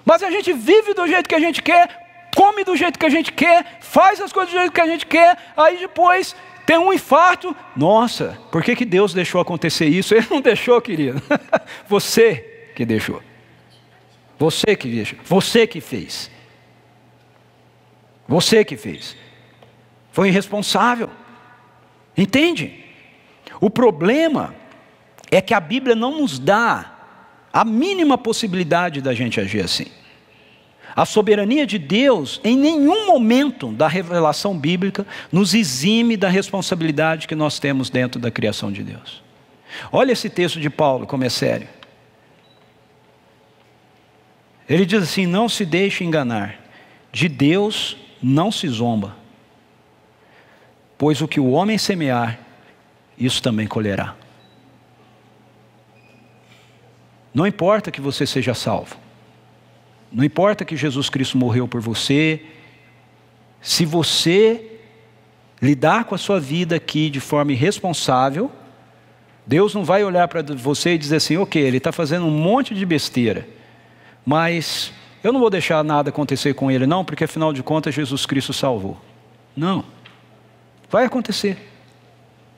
Mas a gente vive do jeito que a gente quer, come do jeito que a gente quer, faz as coisas do jeito que a gente quer, aí depois tem um infarto. Nossa, por que Deus deixou acontecer isso? Ele não deixou, querido. Você que deixou. Você que deixou. Você que fez. Você que fez. Foi irresponsável. Entende? O problema é que a Bíblia não nos dá a mínima possibilidade da gente agir assim. A soberania de Deus, em nenhum momento da revelação bíblica, nos exime da responsabilidade que nós temos dentro da criação de Deus. Olha esse texto de Paulo, como é sério. Ele diz assim: não se deixe enganar, de Deus não se zomba, pois o que o homem semear, isso também colherá. Não importa que você seja salvo, não importa que Jesus Cristo morreu por você, se você lidar com a sua vida aqui de forma irresponsável, Deus não vai olhar para você e dizer assim: ok, ele está fazendo um monte de besteira, mas eu não vou deixar nada acontecer com ele não, porque afinal de contas Jesus Cristo salvou. Não, vai acontecer.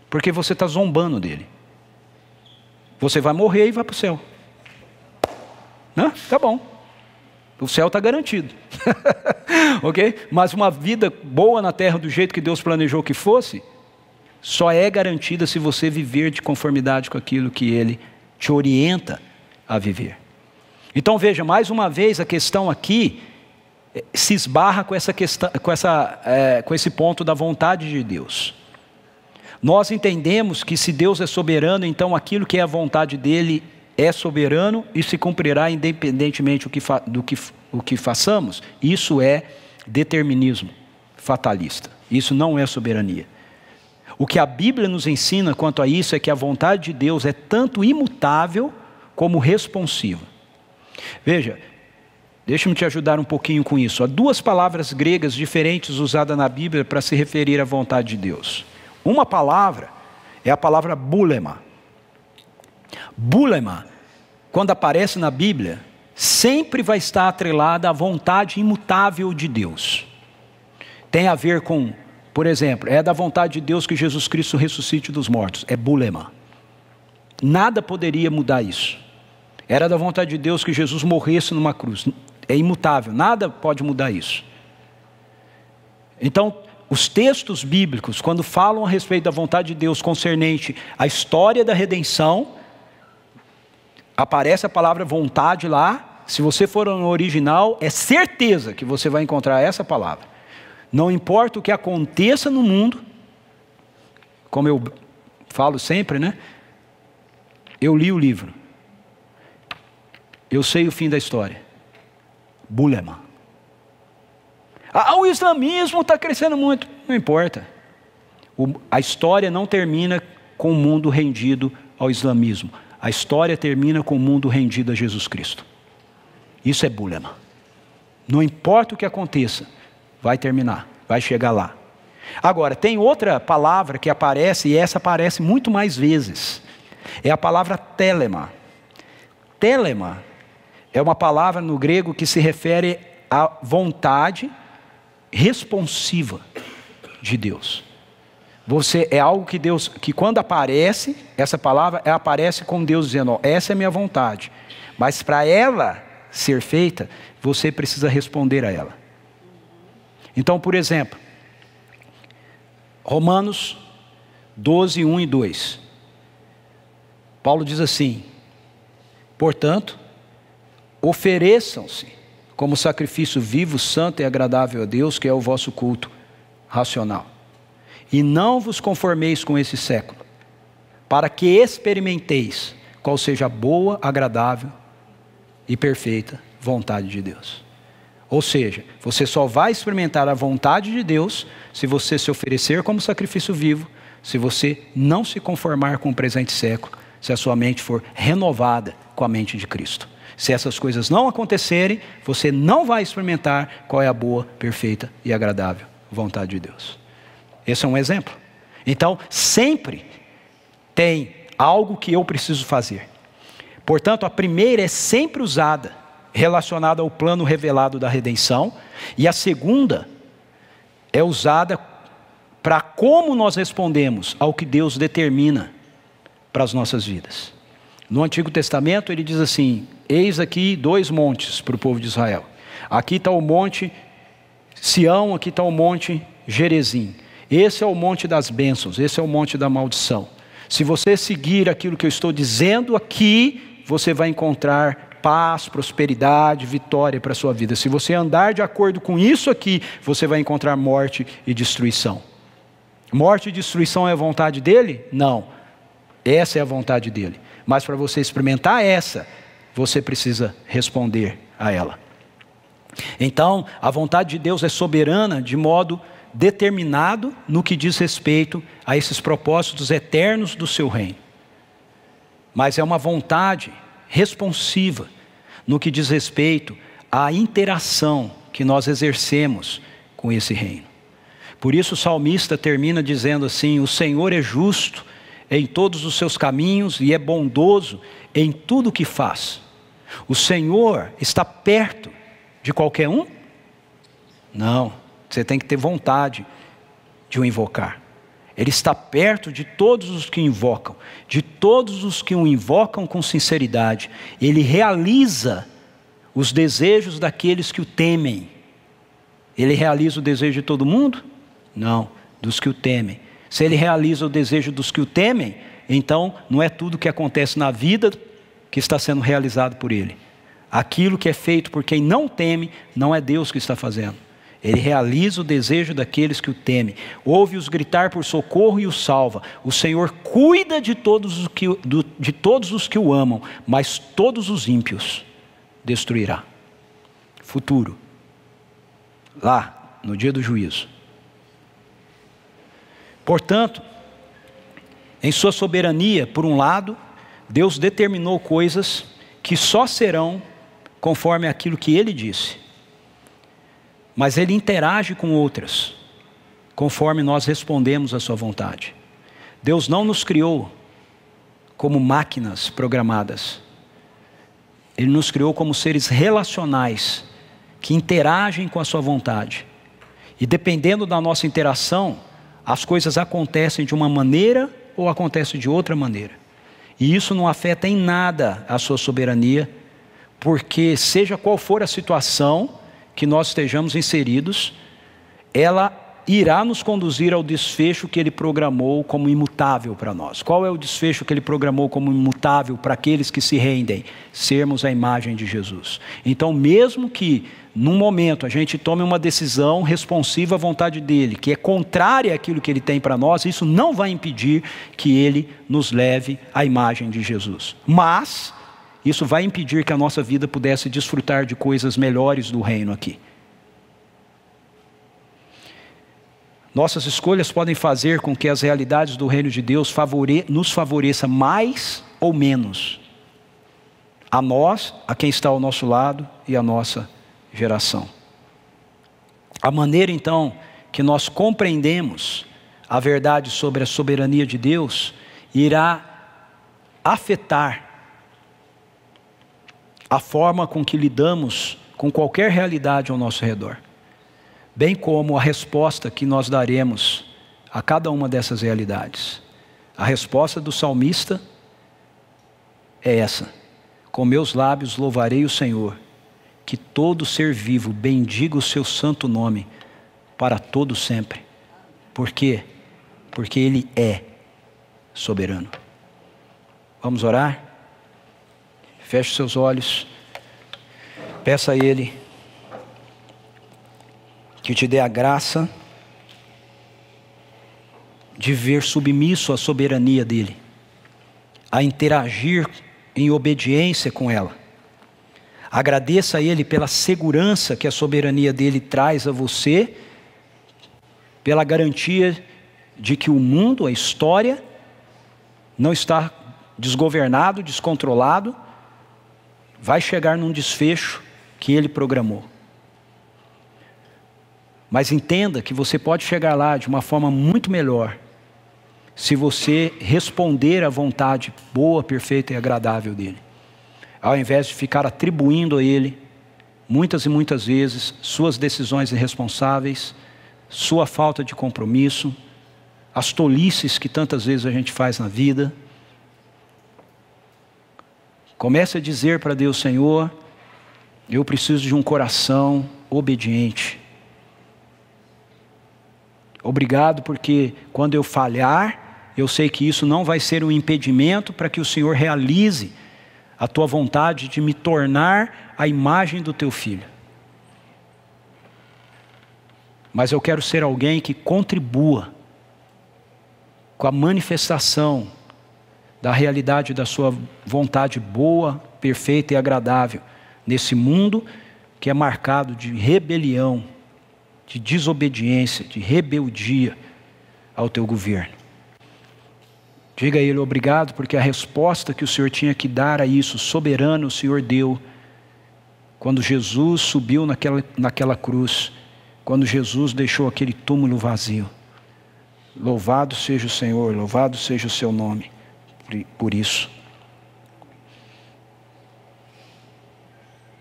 Porque você está zombando dele. Você vai morrer e vai para o céu. Não? Tá bom. O céu está garantido. Ok? Mas uma vida boa na terra do jeito que Deus planejou que fosse, só é garantida se você viver de conformidade com aquilo que Ele te orienta a viver. Então veja, mais uma vez a questão aqui se esbarra com essa questão, com esse ponto da vontade de Deus. Nós entendemos que se Deus é soberano, então aquilo que é a vontade dEle é soberano e se cumprirá independentemente do que façamos. Isso é determinismo fatalista. Isso não é soberania. O que a Bíblia nos ensina quanto a isso é que a vontade de Deus é tanto imutável como responsiva. Veja, deixa-me te ajudar um pouquinho com isso. Há duas palavras gregas diferentes usadas na Bíblia para se referir à vontade de Deus. Uma palavra é a palavra bulema. Bulema, quando aparece na Bíblia, sempre vai estar atrelada à vontade imutável de Deus. Tem a ver com, por exemplo, é da vontade de Deus que Jesus Cristo ressuscite dos mortos. É bulema. Nada poderia mudar isso. Era da vontade de Deus que Jesus morresse numa cruz. É imutável, nada pode mudar isso. Então, os textos bíblicos, quando falam a respeito da vontade de Deus concernente à história da redenção, aparece a palavra vontade lá. Se você for no original, é certeza que você vai encontrar essa palavra. Não importa o que aconteça no mundo, como eu falo sempre, né? Eu li o livro. Eu sei o fim da história. Bulema. O islamismo está crescendo muito. Não importa. A história não termina com o mundo rendido ao islamismo. A história termina com o mundo rendido a Jesus Cristo. Isso é bulema. Não importa o que aconteça, vai terminar, vai chegar lá. Agora, tem outra palavra que aparece, e essa aparece muito mais vezes. É a palavra telema. Telema é uma palavra no grego que se refere à vontade responsiva de Deus. É algo que Deus, que quando aparece, essa palavra aparece com Deus dizendo, ó, essa é minha vontade. Mas para ela ser feita, você precisa responder a ela. Então, por exemplo, Romanos 12, 1 e 2. Paulo diz assim, portanto, ofereçam-se como sacrifício vivo, santo e agradável a Deus, que é o vosso culto racional. E não vos conformeis com esse século, para que experimenteis qual seja a boa, agradável e perfeita vontade de Deus. Ou seja, você só vai experimentar a vontade de Deus se você se oferecer como sacrifício vivo, se você não se conformar com o presente século, se a sua mente for renovada com a mente de Cristo. Se essas coisas não acontecerem, você não vai experimentar qual é a boa, perfeita e agradável vontade de Deus. Esse é um exemplo. Então, sempre tem algo que eu preciso fazer. Portanto, a primeira é sempre usada relacionada ao plano revelado da redenção, e a segunda é usada para como nós respondemos ao que Deus determina para as nossas vidas. No Antigo Testamento ele diz assim, eis aqui 2 montes para o povo de Israel. Aqui está o monte Sião, aqui está o monte Gerezim. Esse é o monte das bênçãos, esse é o monte da maldição. Se você seguir aquilo que eu estou dizendo aqui, você vai encontrar paz, prosperidade, vitória para a sua vida. Se você andar de acordo com isso aqui, você vai encontrar morte e destruição. Morte e destruição é a vontade dele? Não. Essa é a vontade dele. Mas para você experimentar essa, você precisa responder a ela. Então, a vontade de Deus é soberana de modo determinado no que diz respeito a esses propósitos eternos do seu reino. Mas é uma vontade responsiva no que diz respeito à interação que nós exercemos com esse reino. Por isso o salmista termina dizendo assim, o Senhor é justo em todos os seus caminhos e é bondoso em tudo o que faz. O Senhor está perto de qualquer um? Não, você tem que ter vontade de o invocar. Ele está perto de todos os que o invocam, de todos os que o invocam com sinceridade. Ele realiza os desejos daqueles que o temem. Ele realiza o desejo de todo mundo? Não, dos que o temem. Se ele realiza o desejo dos que o temem, então não é tudo que acontece na vida que está sendo realizado por ele. Aquilo que é feito por quem não teme, não é Deus que está fazendo. Ele realiza o desejo daqueles que o temem. Ouve-os gritar por socorro e os salva. O Senhor cuida de todos os que o amam, mas todos os ímpios destruirá. Futuro. Lá, no dia do juízo. Portanto, em sua soberania, por um lado, Deus determinou coisas que só serão conforme aquilo que Ele disse. Mas Ele interage com outras, conforme nós respondemos à sua vontade. Deus não nos criou como máquinas programadas. Ele nos criou como seres relacionais, que interagem com a sua vontade. E dependendo da nossa interação, as coisas acontecem de uma maneira ou acontecem de outra maneira. E isso não afeta em nada a sua soberania, porque seja qual for a situação que nós estejamos inseridos, ela irá nos conduzir ao desfecho que Ele programou como imutável para nós. Qual é o desfecho que Ele programou como imutável para aqueles que se rendem? Sermos a imagem de Jesus. Então, mesmo que num momento a gente tome uma decisão responsiva à vontade dEle, que é contrária àquilo que Ele tem para nós, isso não vai impedir que Ele nos leve à imagem de Jesus. Mas isso vai impedir que a nossa vida pudesse desfrutar de coisas melhores do reino aqui. Nossas escolhas podem fazer com que as realidades do reino de Deus nos favoreça mais ou menos. A nós, a quem está ao nosso lado e a nossa geração. A maneira então que nós compreendemos a verdade sobre a soberania de Deus, irá afetar a forma com que lidamos com qualquer realidade ao nosso redor, bem como a resposta que nós daremos a cada uma dessas realidades. A resposta do salmista é essa: com meus lábios louvarei o Senhor, que todo ser vivo bendiga o seu santo nome para todo sempre. Por quê? Porque Ele é soberano. Vamos orar? Feche seus olhos, peça a Ele que te dê a graça de ver submisso à soberania dEle, a interagir em obediência com ela. Agradeça a Ele pela segurança que a soberania dEle traz a você, pela garantia de que o mundo, a história, não está desgovernado, descontrolado, vai chegar num desfecho que Ele programou. Mas entenda que você pode chegar lá de uma forma muito melhor, se você responder à vontade boa, perfeita e agradável dEle, ao invés de ficar atribuindo a Ele, muitas e muitas vezes, suas decisões irresponsáveis, sua falta de compromisso, as tolices que tantas vezes a gente faz na vida. Comece a dizer para Deus: Senhor, eu preciso de um coração obediente. Obrigado, porque quando eu falhar, eu sei que isso não vai ser um impedimento para que o Senhor realize a tua vontade de me tornar a imagem do teu filho. Mas eu quero ser alguém que contribua com a manifestação da realidade da sua vontade boa, perfeita e agradável, nesse mundo que é marcado de rebelião, de desobediência, de rebeldia ao teu governo. Diga a Ele obrigado, porque a resposta que o Senhor tinha que dar a isso, soberano, o Senhor deu, quando Jesus subiu naquela cruz, quando Jesus deixou aquele túmulo vazio. Louvado seja o Senhor, louvado seja o seu nome por isso.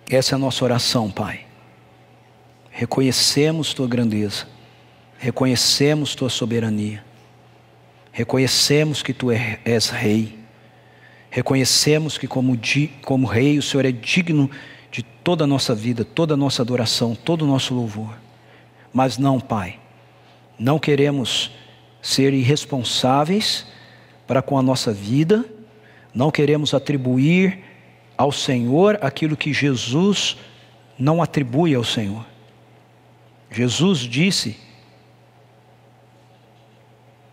Essa é a nossa oração, Pai. Reconhecemos Tua grandeza, reconhecemos Tua soberania, reconhecemos que Tu és Rei, reconhecemos que como Rei o Senhor é digno de toda a nossa vida, toda a nossa adoração, todo o nosso louvor. Mas não, Pai, não queremos ser irresponsáveis para com a nossa vida, não queremos atribuir ao Senhor aquilo que Jesus não atribui ao Senhor. Jesus disse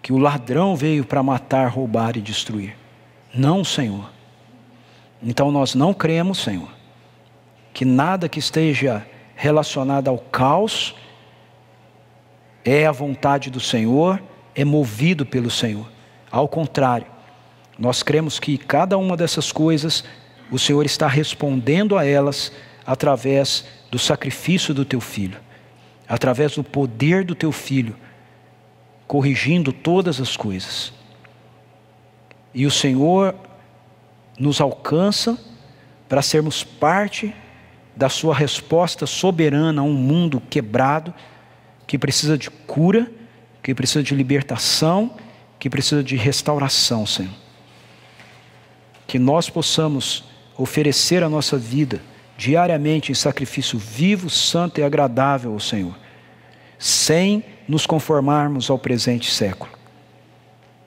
que o ladrão veio para matar, roubar e destruir. Não, Senhor. Então nós não cremos, Senhor, que nada que esteja relacionado ao caos é a vontade do Senhor, é movido pelo Senhor. Ao contrário, nós cremos que cada uma dessas coisas, o Senhor está respondendo a elas através do sacrifício do Teu Filho, através do poder do Teu Filho, corrigindo todas as coisas. E o Senhor nos alcança para sermos parte da Sua resposta soberana a um mundo quebrado, que precisa de cura, que precisa de libertação, que precisa de restauração, Senhor. Que nós possamos oferecer a nossa vida diariamente em sacrifício vivo, santo e agradável ao Senhor, sem nos conformarmos ao presente século,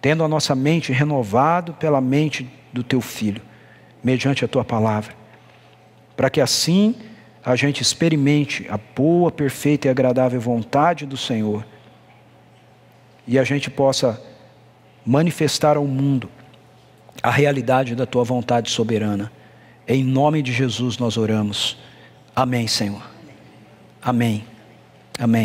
tendo a nossa mente renovada pela mente do Teu Filho, mediante a Tua palavra, para que assim a gente experimente a boa, perfeita e agradável vontade do Senhor, e a gente possa manifestar ao mundo a realidade da Tua vontade soberana. Em nome de Jesus nós oramos. Amém, Senhor. Amém. Amém.